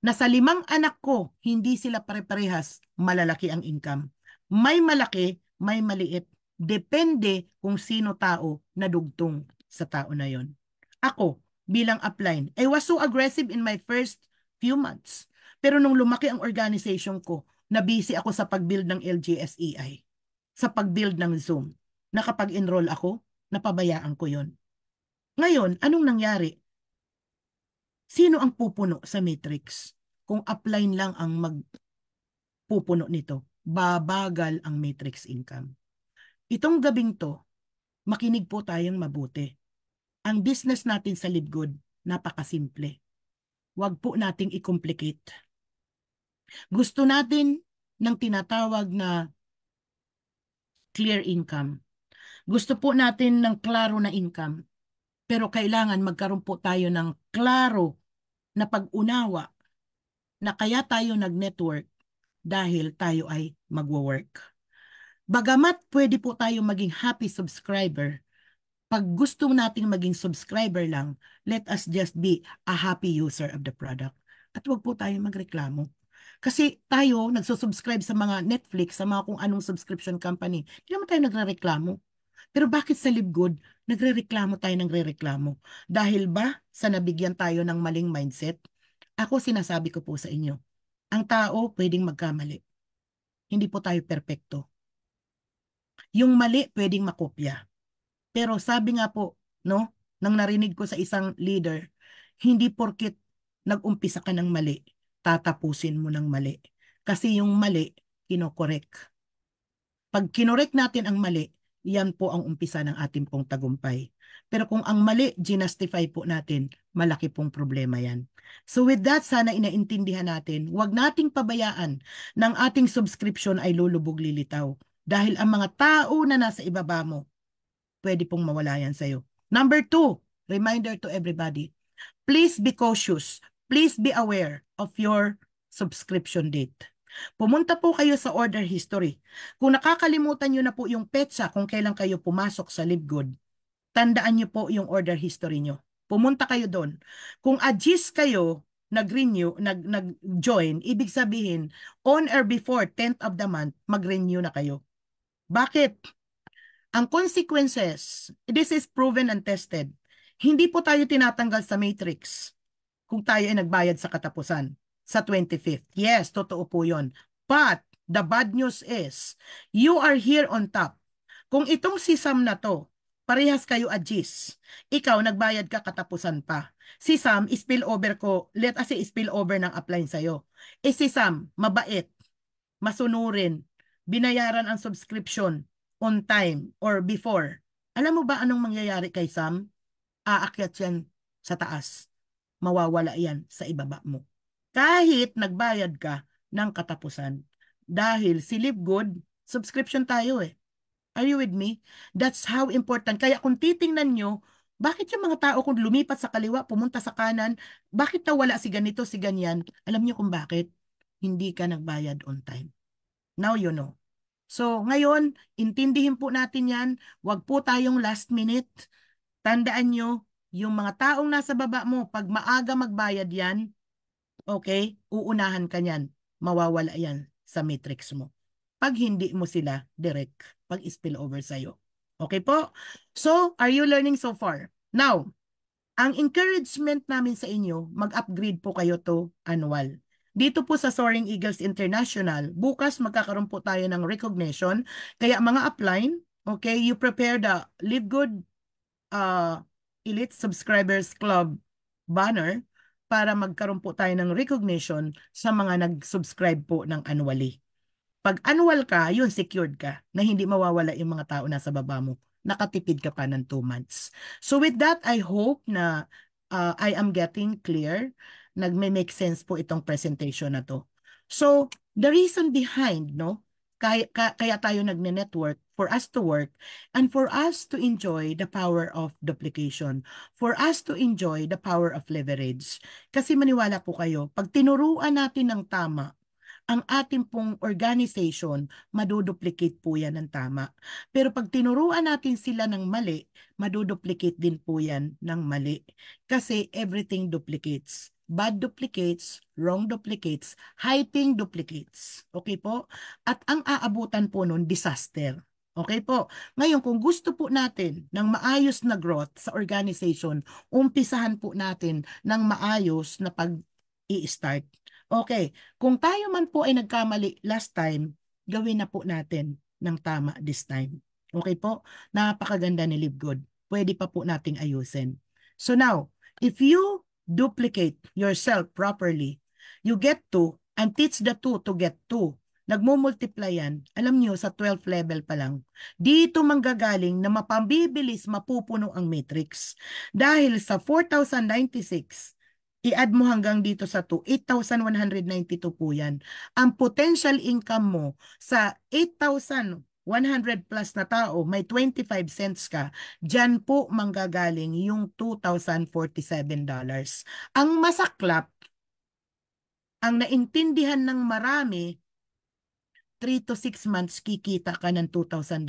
na sa 5 anak ko, hindi sila pare-parehas malalaki ang income. May malaki, may maliit. Depende kung sino tao na dugtong sa tao na yon. Ako, bilang upline, I was so aggressive in my first few months. Pero nung lumaki ang organization ko, na-busy ako sa pag-build ng LGSEI, sa pag-build ng Zoom. Nakapag-enroll ako, napabayaan ko yon. Ngayon, anong nangyari? Sino ang pupuno sa matrix? Kung upline lang ang magpupuno nito, babagal ang matrix income. Itong gabing to, makinig po tayong mabuti. Ang business natin sa Live Good, napakasimple. Huwag po nating i-complicate. Gusto natin ng tinatawag na clear income. Gusto po natin ng klaro na income. Pero kailangan magkaroon po tayo ng klaro na pag-unawa na kaya tayo nag-network dahil tayo ay magwo-work. Bagamat pwede po tayo maging happy subscriber, pag gusto nating maging subscriber lang, let us just be a happy user of the product. At wag po tayo magreklamo. Kasi tayo nagsusubscribe sa mga Netflix, sa mga kung anong subscription company. Hindi naman tayo nagrereklamo. Pero bakit sa Live Good, nagrereklamo tayo ng rereklamo? Dahil ba sa nabigyan tayo ng maling mindset? Ako sinasabi ko po sa inyo, ang tao pwedeng magkamali. Hindi po tayo perpekto. Yung mali pwedeng makopya. Pero sabi nga po, no, nang narinig ko sa isang leader, hindi porket nag-umpisa ka ng mali, tatapusin mo ng mali. Kasi yung mali, kinokorek. Pag kinorek natin ang mali, yan po ang umpisa ng ating pong tagumpay. Pero kung ang mali, ginastify po natin, malaki pong problema yan. So with that, sana inaintindihan natin, huwag nating pabayaan ng ating subscription ay lulubog lilitaw. Dahil ang mga tao na nasa ibaba mo, pwede pong mawala yan sa'yo. Number 2, reminder to everybody, please be cautious. Please be aware of your subscription date. Pumunta po kayo sa order history. Kung nakakalimutan nyo na po yung petsa kung kailan kayo pumasok sa Live Good, tandaan nyo po yung order history nyo. Pumunta kayo doon. Kung agis kayo, nag-renew, nag-join, ibig sabihin, on or before 10th of the month, mag-renew na kayo. Bakit? Ang consequences, this is proven and tested. Hindi po tayo tinatanggal sa matrix kung tayo ay nagbayad sa katapusan sa 25th. Yes, totoo po yun. But the bad news is, you are here on top. Kung itong si Sam na to, parehas kayo adjust. Ikaw, nagbayad ka katapusan pa. Si Sam, spillover ko, let us say spillover ng upline sa'yo. Si Sam, mabait, masunurin, binayaran ang subscription on time or before. Alam mo ba anong mangyayari kay Sam? Aakyat yan sa taas. Mawawala yan sa ibaba mo. Kahit nagbayad ka ng katapusan. Dahil si Live Good, subscription tayo eh. Are you with me? That's how important. Kaya kung titingnan nyo, bakit yung mga tao kung lumipat sa kaliwa, pumunta sa kanan, bakit nawala si ganito, si ganyan? Alam nyo kung bakit? Hindi ka nagbayad on time. Now you know. So ngayon, intindihin po natin yan. Huwag po tayong last minute. Tandaan nyo, yung mga taong nasa baba mo, pag maaga magbayad yan, okay, uunahan ka yan. Mawawala yan sa matrix mo. Pag hindi mo sila direct, pag spill over sa'yo. Okay po? So, are you learning so far? Now, ang encouragement namin sa inyo, mag-upgrade po kayo to annual. Dito po sa Soaring Eagles International, bukas magkakaroon po tayo ng recognition. Kaya mga upline, okay, you prepare the Live Good Elite Subscribers Club banner para magkaroon po tayo ng recognition sa mga nag-subscribe po ng annually. Pag annual ka, yun secured ka na hindi mawawala yung mga tao nasa baba mo. Nakatipid ka pa ng 2 months. So with that, I hope na I am getting clear. Nagme-make sense po itong presentation na to. So the reason behind, no, kaya tayo nagne-network for us to work and for us to enjoy the power of duplication, for us to enjoy the power of leverage. Kasi maniwala po kayo, pag tinuruan natin ng tama, ang ating pong organization, maduduplicate po yan ng tama. Pero pag tinuruan natin sila ng mali, maduduplicate din po yan ng mali. Kasi everything duplicates. Bad duplicates, wrong duplicates, hyping duplicates. Okay po? At ang aabutan po nun, disaster. Okay po? Ngayon, kung gusto po natin ng maayos na growth sa organization, umpisahan po natin ng maayos na pag-i-start. Okay, kung tayo man po ay nagkamali last time, gawin na po natin ng tama this time. Okay po? Napakaganda ni Live Good. Pwede pa po nating ayusin. So now, if you duplicate yourself properly, you get 2 and teach the 2 to get 2. Nagmumultiply yan. Alam nyo, sa 12th level pa lang. Dito manggagaling na mapambibilis, mapupuno ang matrix. Dahil sa 4,096, i-add mo hanggang dito sa 2, 8,192 po yan. Ang potential income mo sa 8,100 plus na tao, may 25 cents ka, dyan po manggagaling yung $2,047. Ang masaklap, ang naintindihan ng marami, 3 to 6 months kikita ka ng $2,000.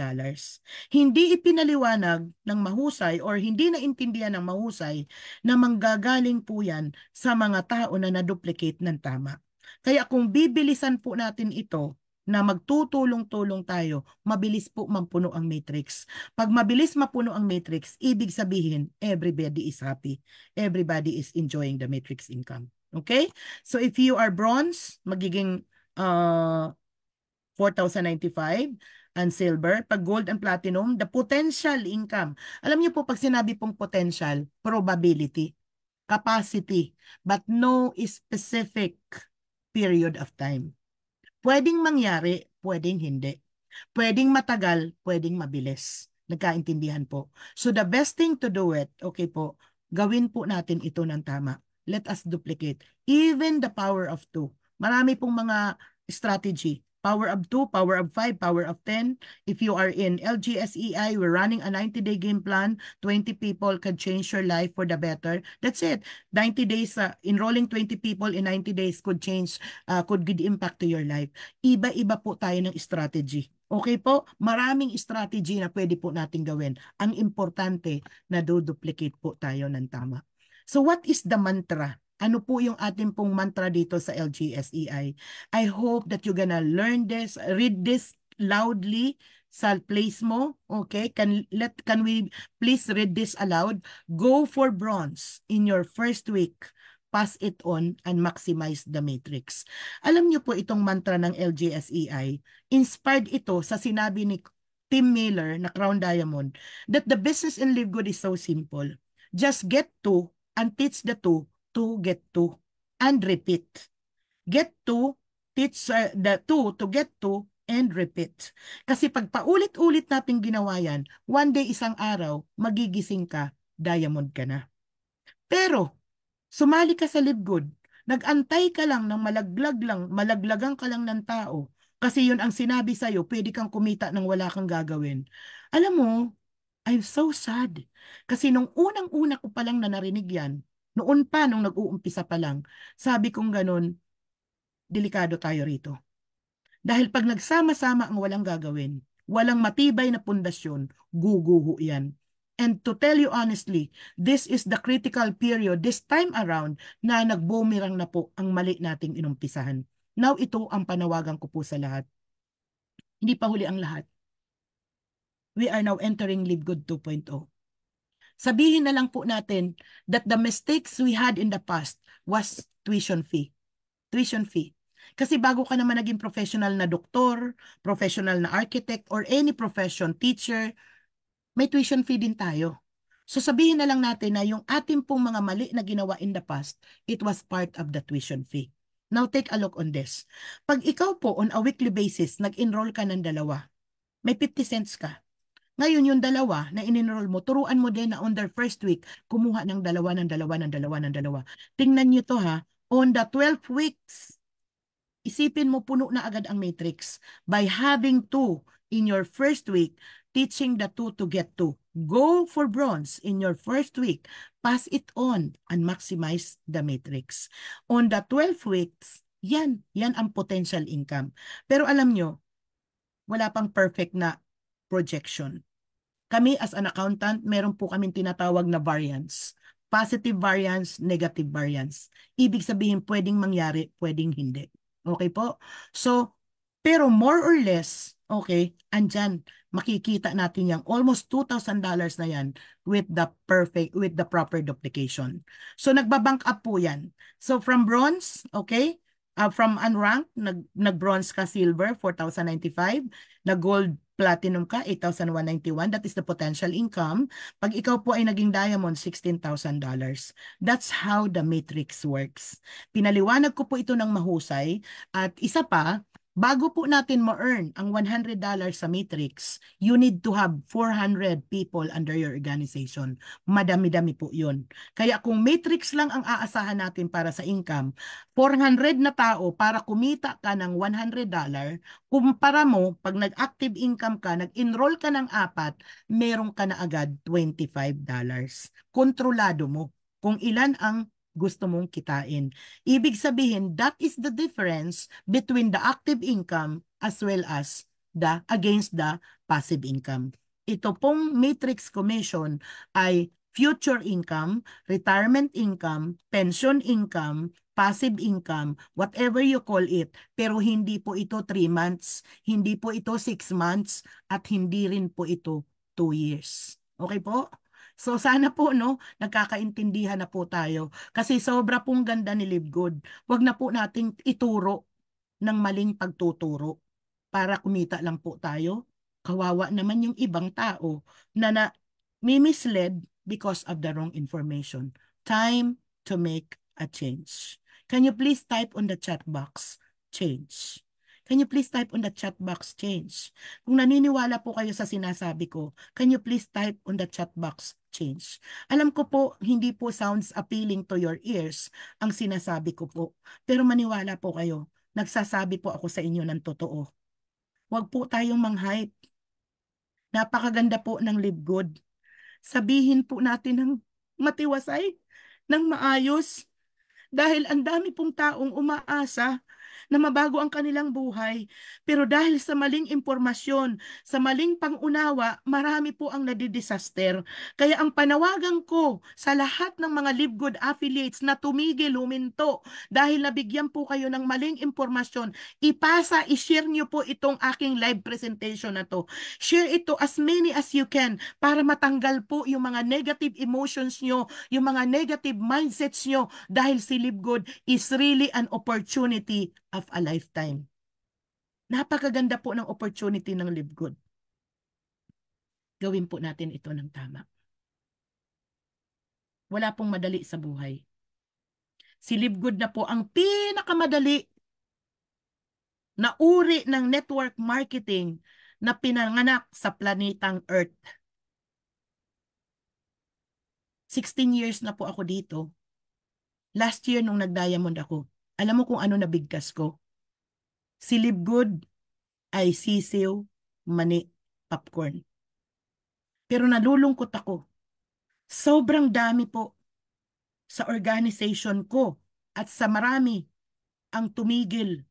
Hindi ipinaliwanag ng mahusay or hindi naintindihan ng mahusay na manggagaling po yan sa mga tao na na-duplicate ng tama. Kaya kung bibilisan po natin ito, na magtutulong-tulong tayo, mabilis po mampuno ang matrix. Pag mabilis mapuno ang matrix, ibig sabihin, everybody is happy. Everybody is enjoying the matrix income. Okay? So if you are bronze, magiging 4,095 and silver. Pag gold and platinum, the potential income. Alam niyo po, pag sinabi pong potential, probability, capacity, but no specific period of time. Pwedeng mangyari, pwedeng hindi. Pwedeng matagal, pwedeng mabilis. Nagkaintindihan po. So the best thing to do it, okay po, gawin po natin ito ng tama. Let us duplicate. Even the power of 2. Marami pong mga strategy. Power of 2, power of 5, power of 10. If you are in LGSEI, we're running a 90-day game plan. 20 people can change your life for the better. That's it. 90 days, enrolling 20 people in 90 days could change, could give impact to your life. Iba-iba po tayo ng strategy. Okay po? Maraming strategy na pwede po natin gawin. Ang importante na duplicate po tayo ng tama. So what is the mantra? Ano po yung ating pong mantra dito sa LGSEI? I hope that you're gonna learn this, read this loudly sa place mo. Okay? Can we please read this aloud? Go for bronze in your first week. Pass it on and maximize the matrix. Alam niyo po itong mantra ng LGSEI, inspired ito sa sinabi ni Tim Miller na Crown Diamond that the business in Live Good is so simple. Just get to and teach the to get to and repeat. Get to, teach the to get to and repeat. Kasi pag paulit-ulit natin ginawa yan, one day isang araw, magigising ka, diamond ka na. Pero, sumali ka sa Live Good. Nag-antay ka lang ng malaglagan ka lang ng tao. Kasi yun ang sinabi sa'yo, pwede kang kumita nang wala kang gagawin. Alam mo, I'm so sad. Kasi nung unang-una ko pa lang na narinig yan, noon pa, nung nag-uumpisa pa lang, sabi kong ganun, delikado tayo rito. Dahil pag nagsama-sama ang walang gagawin, walang matibay na pundasyon, guguho yan. And to tell you honestly, this is the critical period this time around na nagbumirang na po ang mali nating inumpisahan. Now ito ang panawagan ko po sa lahat. Hindi pa huli ang lahat. We are now entering Live Good 2.0. Sabihin na lang po natin that the mistakes we had in the past was tuition fee. Tuition fee. Kasi bago ka naman naging professional na doktor, professional na architect, or any profession, teacher, may tuition fee din tayo. So sabihin na lang natin na yung ating pong mga mali na ginawa in the past, it was part of the tuition fee. Now take a look on this. Pag ikaw po on a weekly basis, nag-enroll ka ng dalawa, may 50 cents ka. Ngayon yung dalawa na in-enroll mo, turuan mo din na on their first week, kumuha ng dalawa, ng dalawa, ng dalawa, ng dalawa. Tingnan nyo to ha, on the 12 weeks, isipin mo puno na agad ang matrix by having two in your first week, teaching the two to get two. Go for bronze in your first week, pass it on, and maximize the matrix. On the 12 weeks, yan ang potential income. Pero alam nyo, wala pang perfect na projection. Kami as an accountant, meron po kaming tinatawag na variance. Positive variance, negative variance. Ibig sabihin, pwedeng mangyari, pwedeng hindi. Okay po? So, pero more or less, okay, andyan, makikita natin yung almost $2,000 na yan with the proper duplication. So, nagbabank up po yan. So, from bronze, okay, from unranked, nag-bronze ka silver, 4,095, nag-gold platinum ka, 8,191. That is the potential income. Pag ikaw po ay naging diamond, $16,000. That's how the matrix works. Pinaliwanag ko po ito ng mahusay. At isa pa, bago po natin ma-earn ang $100 sa matrix, you need to have 400 people under your organization. Madami-dami po yun. Kaya kung matrix lang ang aasahan natin para sa income, 400 na tao para kumita ka ng $100, kumpara mo, pag nag-active income ka, nag-enroll ka ng 4, meron ka na agad $25. Kontrolado mo kung ilan ang gusto mong kitain. Ibig sabihin, that is the difference between the active income as well as against the passive income. Ito pong matrix commission ay future income, retirement income, pension income, passive income, whatever you call it, pero hindi po ito 3 months, hindi po ito 6 months, at hindi rin po ito 2 years. Okay po? So sana po no, nagkakaintindihan na po tayo. Kasi sobra pong ganda ni Live Good. Huwag na po nating ituro ng maling pagtuturo para kumita lang po tayo. Kawawa naman yung ibang tao na mislead because of the wrong information. Time to make a change. Can you please type on the chat box, change? Can you please type on the chat box, change? Kung naniniwala po kayo sa sinasabi ko, can you please type on the chat box, change? Alam ko po, hindi po sounds appealing to your ears ang sinasabi ko po. Pero maniwala po kayo, nagsasabi po ako sa inyo ng totoo. Huwag po tayong mang-hype. Napakaganda po ng Live Good. Sabihin po natin ng matiwasay, ng maayos, dahil ang dami pong taong umaasa na mabago ang kanilang buhay. Pero dahil sa maling impormasyon, sa maling pangunawa, marami po ang nadidisaster. Kaya ang panawagan ko sa lahat ng mga Live Good affiliates na tumigil, huminto, dahil nabigyan po kayo ng maling impormasyon, ipasa, ishare nyo po itong aking live presentation na to. Share ito as many as you can para matanggal po yung mga negative emotions nyo, yung mga negative mindsets nyo, dahil si Live Good is really an opportunity of a lifetime. Napakaganda po ng opportunity ng Live Good. Gawin po natin ito ng tama. Wala pong madali sa buhay. Si Live Good na po ang pinakamadali na uri ng network marketing na pinanganak sa planetang Earth. 16 years na po ako dito. Last year nung nag-diamond ako, alam mo kung ano nabigkas ko? Si Live Good ay sisiw, mani, popcorn. Pero nalulungkot ako. Sobrang dami po sa organization ko at sa marami ang tumigil,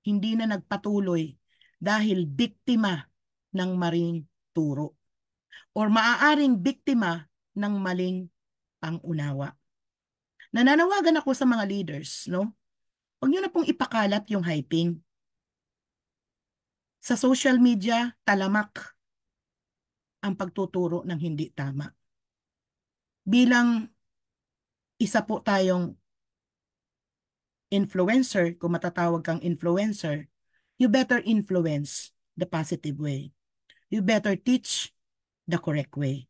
hindi na nagpatuloy dahil biktima ng maling turo or maaaring biktima ng maling pangunawa. Nananawagan ako sa mga leaders, no? Huwag niyo na pong ipakalat yung hyping. Sa social media, talamak ang pagtuturo ng hindi tama. Bilang isa po tayong influencer, kung matatawag kang influencer, you better influence the positive way. You better teach the correct way.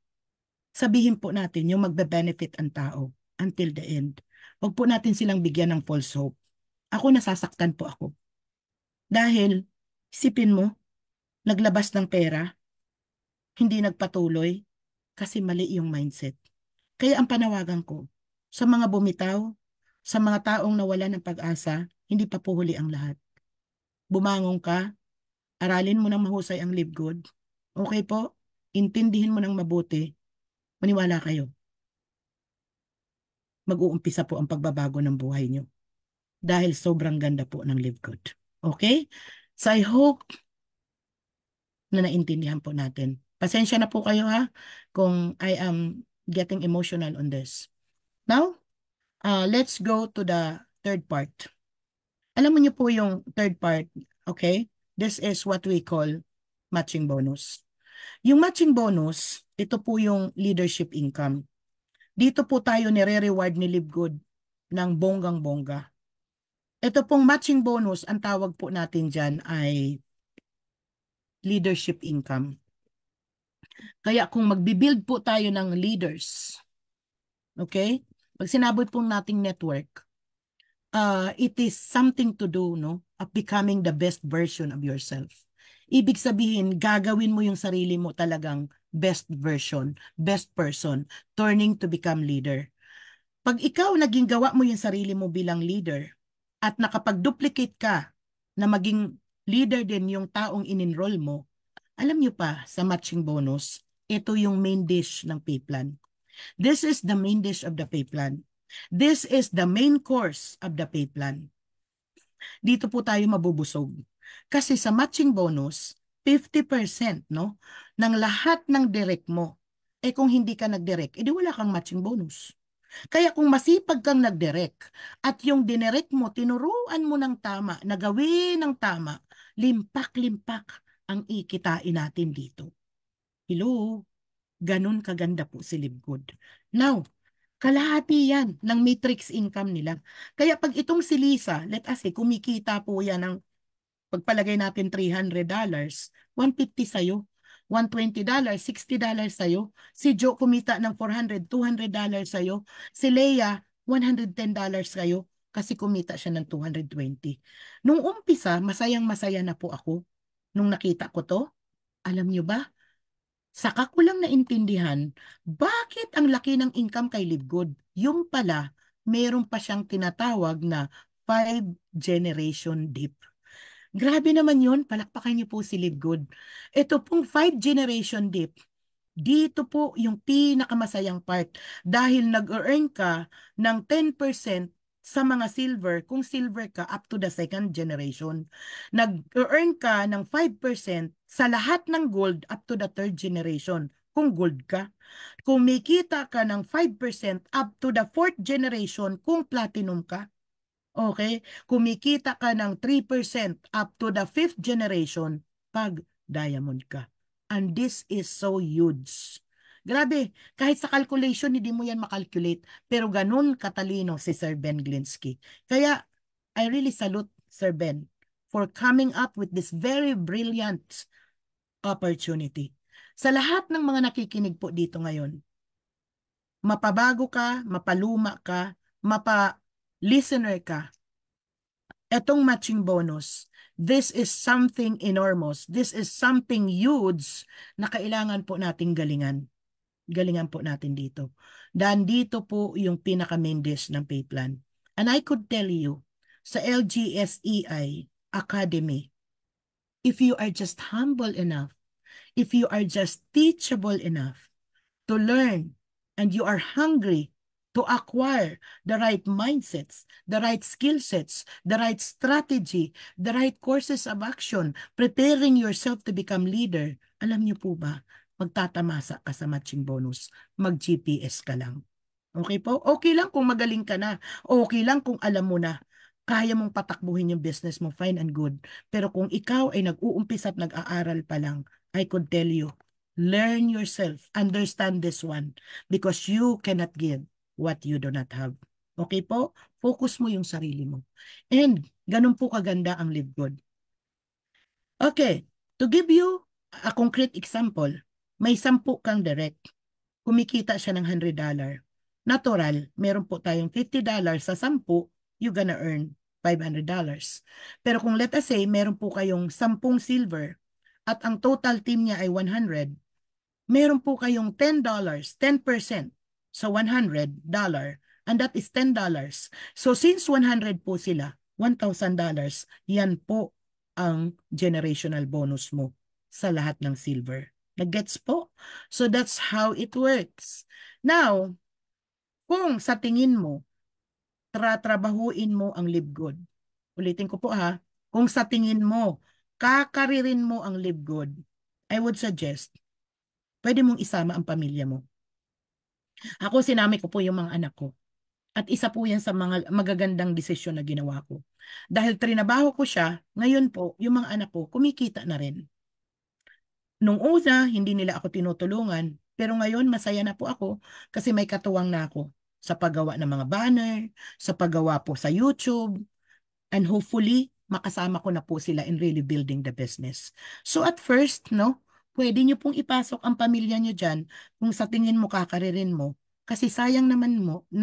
Sabihin po natin yung magbe-benefit ang tao until the end. Huwag po natin silang bigyan ng false hope. Ako nasasaktan po ako. Dahil, isipin mo, naglabas ng pera, hindi nagpatuloy, kasi mali yung mindset. Kaya ang panawagan ko, sa mga bumitaw, sa mga taong nawala ng pag-asa, hindi pa po huli ang lahat. Bumangon ka, aralin mo ng mahusay ang Live Good. Okay po? Intindihin mo ng mabuti. Maniwala kayo. Mag-uumpisa po ang pagbabago ng buhay nyo. Dahil sobrang ganda po ng Live Good. Okay? So I hope na naintindihan po natin. Pasensya na po kayo ha kung I am getting emotional on this. Now, let's go to the third part. Alam mo niyo po yung third part, okay? This is what we call matching bonus. Yung matching bonus, ito po yung leadership income. Dito po tayo nire-reward ni Live Good ng bonggang-bongga. Ito pong matching bonus, ang tawag po natin dyan ay leadership income. Kaya kung magbibuild po tayo ng leaders, okay? Pag sinabi po nating network, it is something to do, no, of becoming the best version of yourself. Ibig sabihin, gagawin mo yung sarili mo talagang best version, best person, turning to become leader. Pag ikaw naging gawa mo yung sarili mo bilang leader at nakapag-duplicate ka na maging leader din yung taong in-enroll mo, alam nyo pa, sa matching bonus, ito yung main dish ng pay plan. This is the main dish of the pay plan. This is the main course of the pay plan. Dito po tayo mabubusog. Kasi sa matching bonus, 50% no, ng lahat ng direct mo. Eh kung hindi ka nag-direct, edi wala kang matching bonus. Kaya kung masipag kang nag-direct at yung dinirect mo, tinuruan mo ng tama, nagawin ng tama, limpak-limpak ang ikitain natin dito. Hello? Ganun kaganda po si Live Good. Now, kalahati yan ng matrix income nila. Kaya pag itong si Lisa, let us say, kumikita po yan ng, pagpalagay natin $300, $150 sa'yo, $120, $60 sa'yo. Si Joe kumita ng $400, $200 sa'yo. Si Leia, $110 sa'yo kasi kumita siya ng 220. Nung umpisa, masayang-masaya na po ako. Nung nakita ko to, alam nyo ba? Saka ko lang naintindihan, bakit ang laki ng income kay Live Good? Yung pala, meron pa siyang tinatawag na 5-generation dip. Grabe naman yun, palakpakan niyo po si Live Good. Ito pong 5-generation dip, dito po yung pinakamasayang part dahil nag-earn ka ng 10% sa mga silver, kung silver ka up to the second generation. Nag-earn ka ng 5% sa lahat ng gold up to the third generation kung gold ka. Kumikita ka ng 5% up to the fourth generation kung platinum ka. Okay? Kumikita ka ng 3% up to the fifth generation pag diamond ka. And this is so huge. Grabe, kahit sa calculation, hindi mo yan makalculate. Pero ganun katalino si Sir Ben Glinsky. Kaya, I really salute Sir Ben for coming up with this very brilliant opportunity. Sa lahat ng mga nakikinig po dito ngayon, mapabago ka, mapaluma ka, mapa-listener ka, etong matching bonus, this is something enormous. This is something huge na kailangan po nating galingan. Galingan po natin dito. Dahil dito po yung pinaka-main dish ng pay plan. And I could tell you, sa LGSEI Academy, if you are just humble enough, if you are just teachable enough to learn, and you are hungry to acquire the right mindsets, the right skill sets, the right strategy, the right courses of action, preparing yourself to become leader, alam niyo po ba, magtatamasa ka sa matching bonus, mag-GPS ka lang. Okay po? Okay lang kung magaling ka na. Okay lang kung alam mo na. Kaya mong patakbuhin yung business mo, fine and good. Pero kung ikaw ay nag-uumpisa at nag-aaral pa lang, I could tell you, learn yourself, understand this one, because you cannot give what you do not have. Okay po? Focus mo yung sarili mo. And ganun po kaganda ang Live Good. Okay, to give you a concrete example, may 10 kang direct. Kumikita siya ng $100. Natural, meron po tayong $50 sa 10, you gonna earn $500. Pero kung let us say, meron po kayong 10 silver at ang total team niya ay 100, meron po kayong $10, 10% sa $100, and that is $10. So since 100 po sila, $1,000, yan po ang generational bonus mo sa lahat ng silver. Nag-gets po? So that's how it works. Now, kung sa tingin mo, tratrabahuin mo ang Live Good. Ulitin ko po ha, kung sa tingin mo, kakaririn mo ang Live Good, I would suggest, pwede mong isama ang pamilya mo. Ako, sinami ko po yung mga anak ko. At isa po yan sa mga magagandang desisyon na ginawa ko. Dahil trinabaho ko siya, ngayon po, yung mga anak ko, kumikita na rin. Nung una, hindi nila ako tinutulungan. Pero ngayon, masaya na po ako kasi may katuwang na ako sa paggawa ng mga banner, sa paggawa po sa YouTube, and hopefully, makasama ko na po sila in really building the business. So at first, no, pwede nyo pong ipasok ang pamilya nyo dyan kung sa tingin mo kakaririn mo. Kasi sayang naman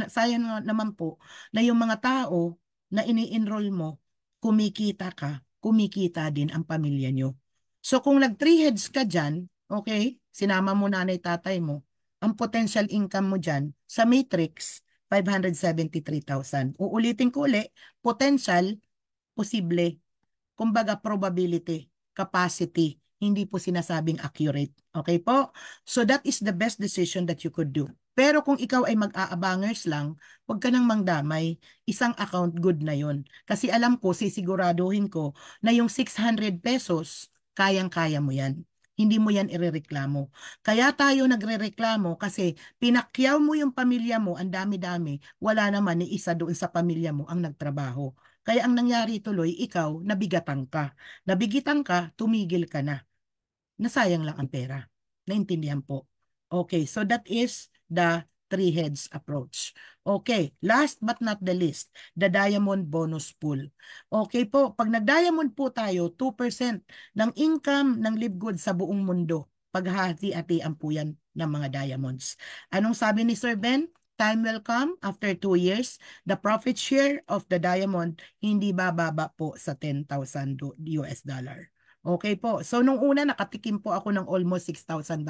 sayang naman po na yung mga tao na ini-enroll mo, kumikita ka, kumikita din ang pamilya nyo. So kung nag-three heads ka dyan, okay, sinama mo nanay tatay mo, ang potential income mo dyan sa matrix, 573,000. Uulitin ko uli, potential, posible, kumbaga probability, capacity, hindi po sinasabing accurate. Okay po? So that is the best decision that you could do. Pero kung ikaw ay mag-aabangers lang, huwag ka nang mangdamay. Isang account good na yon. Kasi alam ko, sisiguraduhin ko na yung 600 pesos, kayang-kaya mo yan. Hindi mo yan irereklamo. Kaya tayo nagrereklamo kasi pinakyaw mo yung pamilya mo, ang dami-dami, wala naman ni isa doon sa pamilya mo ang nagtrabaho. Kaya ang nangyari tuloy, ikaw, nabigatan ka. Nabigitan ka, tumigil ka na. Nasayang lang ang pera. Naintindihan po. Okay, so that is the three heads approach. Okay, last but not the least, the diamond bonus pool. Okay po, pag nag-diamond po tayo, 2% ng income ng Live Good sa buong mundo. Paghati-hatian po yan ng mga diamonds. Anong sabi ni Sir Ben? Time will come after 2 years, the profit share of the diamond hindi bababa po sa $10,000 US dollar. Okay po. So nung una nakatikim po ako ng almost $6,000.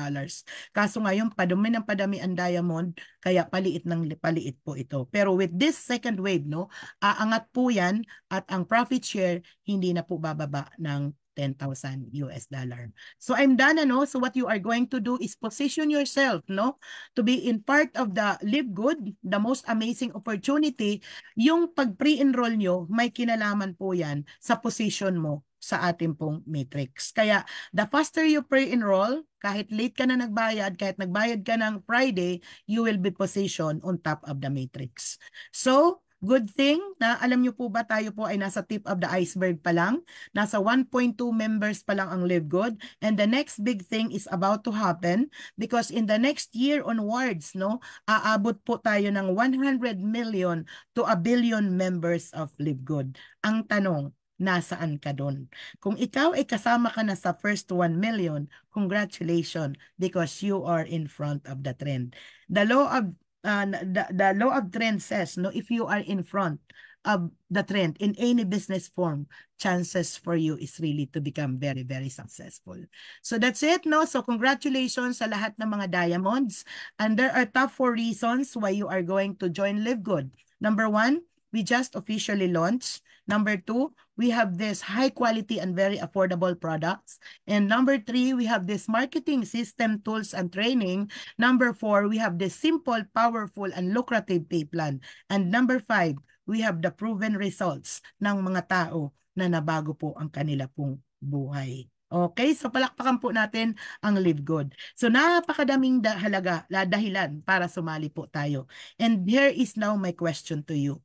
Kaso ngayon padumi ng padumi ang diamond kaya paliit ng paliit po ito. Pero with this second wave no, aangat po yan at ang profit share hindi na po bababa ng 10,000 US dollar. So I'm done, ano? So what you are going to do is position yourself, no? To be in part of the Live Good, the most amazing opportunity. Yung pag pre-enroll nyo, may kinalaman po yan sa position mo sa ating pong matrix. Kaya the faster you pre-enroll, kahit late ka na nagbayad, kahit nagbayad ka ng Friday, you will be positioned on top of the matrix. So, good thing na alam niyo po ba tayo po ay nasa tip of the iceberg pa lang. Nasa 1.2 members pa lang ang Live Good. And the next big thing is about to happen because in the next year onwards, no, aabot po tayo ng 100 million to a billion members of Live Good. Ang tanong, nasaan ka doon? Kung ikaw ay kasama ka na sa first 1 million, congratulations because you are in front of the trend. The law of trend says, no, if you are in front of the trend in any business form, chances for you is really to become very, very successful. So that's it, no? So congratulations sa lahat ng mga diamonds. And there are top 4 reasons why you are going to join Live Good. Number 1, we just officially launched. Number 2, we have this high quality and very affordable products. And number 3, we have this marketing system, tools, and training. Number 4, we have this simple, powerful, and lucrative pay plan. And number 5, we have the proven results ng mga tao na nabago po ang kanila pong buhay. Okay, so palakpakan po natin ang Live Good. So napakadaming dahilan para sumali po tayo. And here is now my question to you.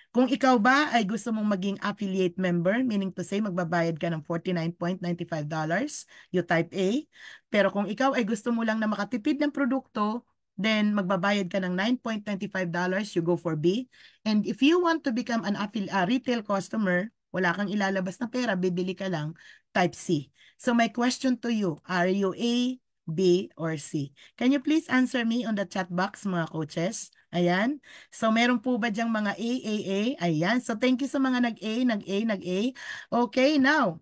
Kung ikaw ba ay gusto mong maging affiliate member, meaning to say magbabayad ka ng $49.95, you type A. Pero kung ikaw ay gusto mo lang na makatipid ng produkto, then magbabayad ka ng $9.95, you go for B. And if you want to become an retail customer, wala kang ilalabas na pera, bibili ka lang, type C. So my question to you, are you A, B, or C? Can you please answer me on the chat box, mga coaches? Ayan. So, meron po ba diyang mga A, A, A? Ayan. So, thank you sa mga nag-A, nag-A, nag-A. Okay, now,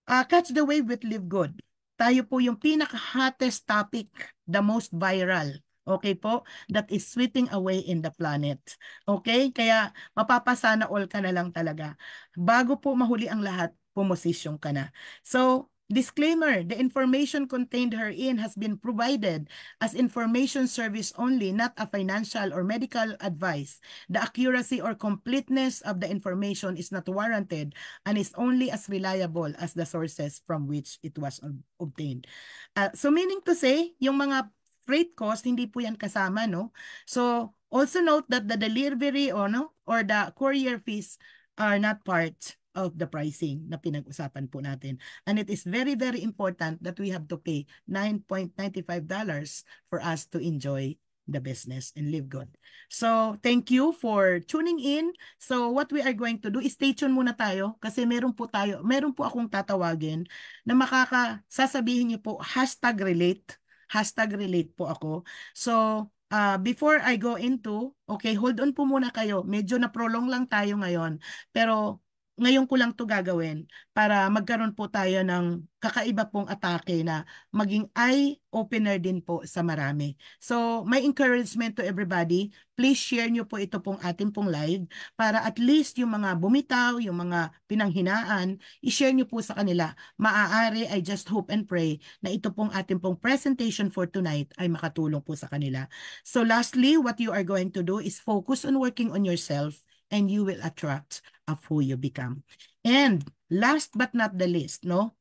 catch the wave with Live Good. Tayo po yung pinaka-hottest topic, the most viral. Okay po? That is sweeping away in the planet. Okay? Kaya, mapapasana all ka na lang talaga. Bago po mahuli ang lahat, pumosisyon ka na. So, disclaimer, the information contained herein has been provided as information service only, not a financial or medical advice. The accuracy or completeness of the information is not warranted and is only as reliable as the sources from which it was obtained. So meaning to say, yung mga freight cost, hindi po yan kasama, no? So also note that the delivery or the courier fees are not part of the pricing na pinag-usapan po natin. And it is very, very important that we have to pay $9.95 for us to enjoy the business and live good. So, thank you for tuning in. So, what we are going to do is stay tuned muna tayo kasi meron po akong tatawagin na sasabihin niyo po #relate. #relate po ako. So, before I go into, okay, hold on po muna kayo. Medyo na-prolong lang tayo ngayon. Pero, ngayon ko lang to gagawin para magkaroon po tayo ng kakaiba pong atake na maging eye-opener din po sa marami. So, my encouragement to everybody, please share nyo po ito pong ating pong live para at least yung mga bumitaw, yung mga pinanghinaan, i-share nyo po sa kanila. Maaari, I just hope and pray na ito pong ating pong presentation for tonight ay makatulong po sa kanila. So, lastly, what you are going to do is focus on working on yourself and you will attract of who you become. And last but not the least, no?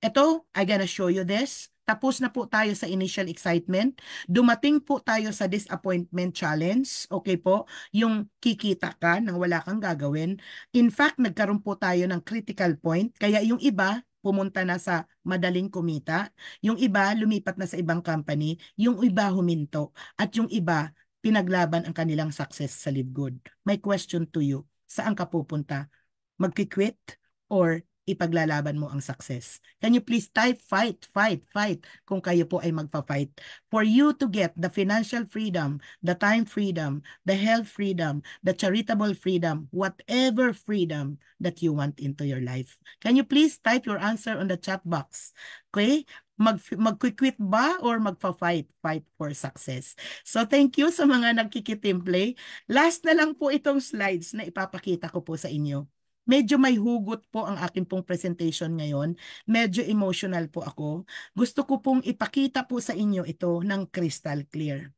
Ito, I'm gonna show you this. Tapos na po tayo sa initial excitement. Dumating po tayo sa disappointment challenge. Okay po? Yung kikita ka nang wala kang gagawin. In fact, nagkaroon po tayo ng critical point. Kaya yung iba, pumunta na sa madaling kumita. Yung iba, lumipat na sa ibang company. Yung iba, huminto. At yung iba, pinaglaban ang kanilang success sa Live Good. My question to you, saan ka pupunta? Magki-quit or ipaglalaban mo ang success? Can you please type fight, fight, fight kung kayo po ay magpa-fight for you to get the financial freedom, the time freedom, the health freedom, the charitable freedom, whatever freedom that you want into your life. Can you please type your answer on the chat box? Okay? Mag-quit ba or magpa-fight? Fight for success. So thank you sa mga nagkikitimple. Last na lang po itong slides na ipapakita ko po sa inyo. Medyo may hugot po ang aking pong presentation ngayon. Medyo emotional po ako. Gusto ko pong ipakita po sa inyo ito ng crystal clear.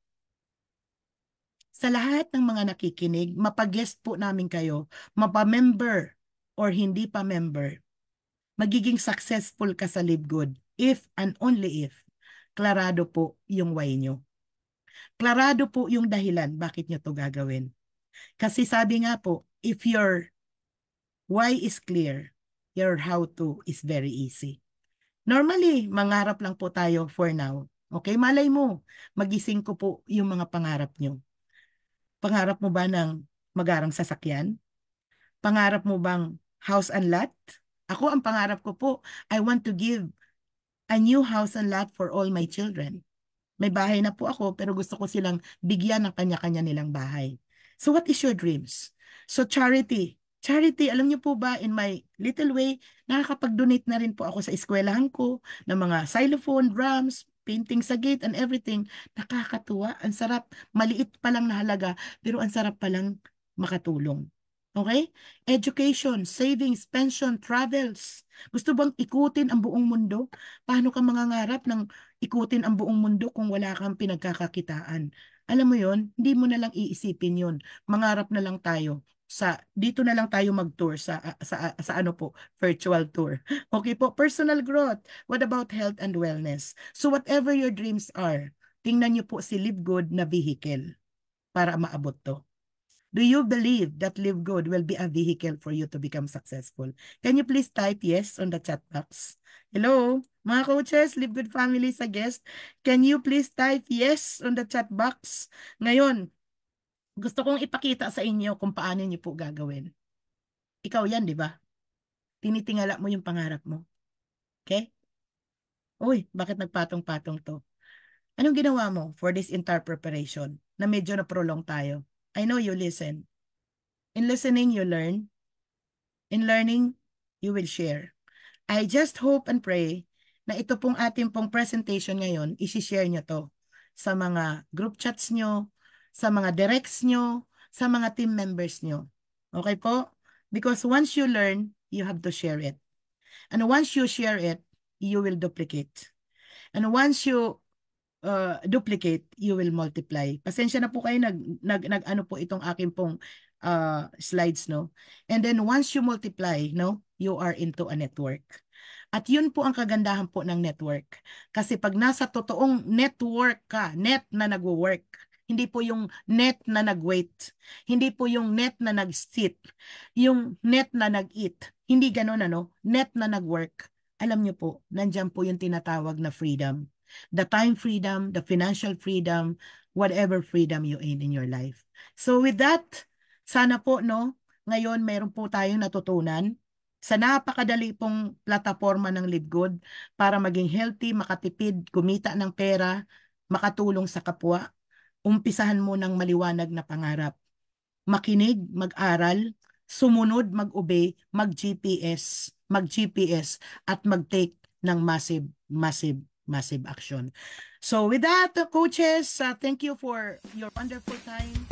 Sa lahat ng mga nakikinig, mapag-guest po namin kayo, mapa-member or hindi pa member, magiging successful ka sa Live Good if and only if klarado po yung why nyo. Klarado po yung dahilan bakit nyo to gagawin. Kasi sabi nga po, if your why is clear, your how to is very easy. Normally, mangarap lang po tayo for now. Okay, malay mo, magising ko po yung mga pangarap nyo. Pangarap mo ba ng magarang sasakyan? Pangarap mo bang house and lot? Ako, ang pangarap ko po, I want to give a new house and lot for all my children. May bahay na po ako, pero gusto ko silang bigyan ng kanya-kanya nilang bahay. So what is your dreams? So charity. Charity, alam niyo po ba, in my little way, nakakapag-donate na rin po ako sa eskwelahan ko ng mga xylophone, drums, painting sa gate and everything. Nakakatuwa. Ang sarap. Maliit pa lang na halaga, pero ang sarap pa lang makatulong. Okay? Education, savings, pension, travels. Gusto bang ikutin ang buong mundo? Paano ka mangangarap ng ikutin ang buong mundo kung wala kang pinagkakakitaan? Alam mo yon, hindi mo na lang iisipin yon. Mangarap na lang tayo dito na lang tayo mag-tour sa ano po, virtual tour. Okay po, personal growth. What about health and wellness? So whatever your dreams are, tingnan niyo po si Live Good na vehicle para maabot to. Do you believe that Live Good will be a vehicle for you to become successful? Can you please type yes on the chat box? Hello, mga coaches, Live Good family sa guest. Can you please type yes on the chat box? Ngayon, gusto kong ipakita sa inyo kung paano niyo po gagawin. Ikaw yan, di ba? Tinitingala mo yung pangarap mo. Okay? Uy, bakit nagpatong-patong to? Anong ginawa mo for this entire preparation na medyo na-prolong tayo? I know you listen. In listening, you learn. In learning, you will share. I just hope and pray na ito pong ating pong presentation ngayon, isi-share nyo to sa mga group chats nyo, sa mga directs nyo, sa mga team members nyo. Okay po? Because once you learn, you have to share it. And once you share it, you will duplicate. And once you duplicate, you will multiply. Pasensya na po kayo, ano po itong aking pong slides, no? And then once you multiply, no, you are into a network. At yun po ang kagandahan po ng network. Kasi pag nasa totoong network ka, net na nagwo-work, hindi po yung net na nag-wait, hindi po yung net na nag-sit, yung net na nag-eat, hindi ganun ano, net na nag-work. Alam niyo po, nandyan po yung tinatawag na freedom. The time freedom, the financial freedom, whatever freedom you in your life. So with that, sana po, no, ngayon meron po tayong natutunan sa napakadali pong plataforma ng Live Good para maging healthy, makatipid, kumita ng pera, makatulong sa kapwa. Umpisahan mo ng maliwanag na pangarap. Makinig, mag-aral, sumunod, mag-obey, mag-GPS at mag-take ng massive action. So with that, coaches, thank you for your wonderful time.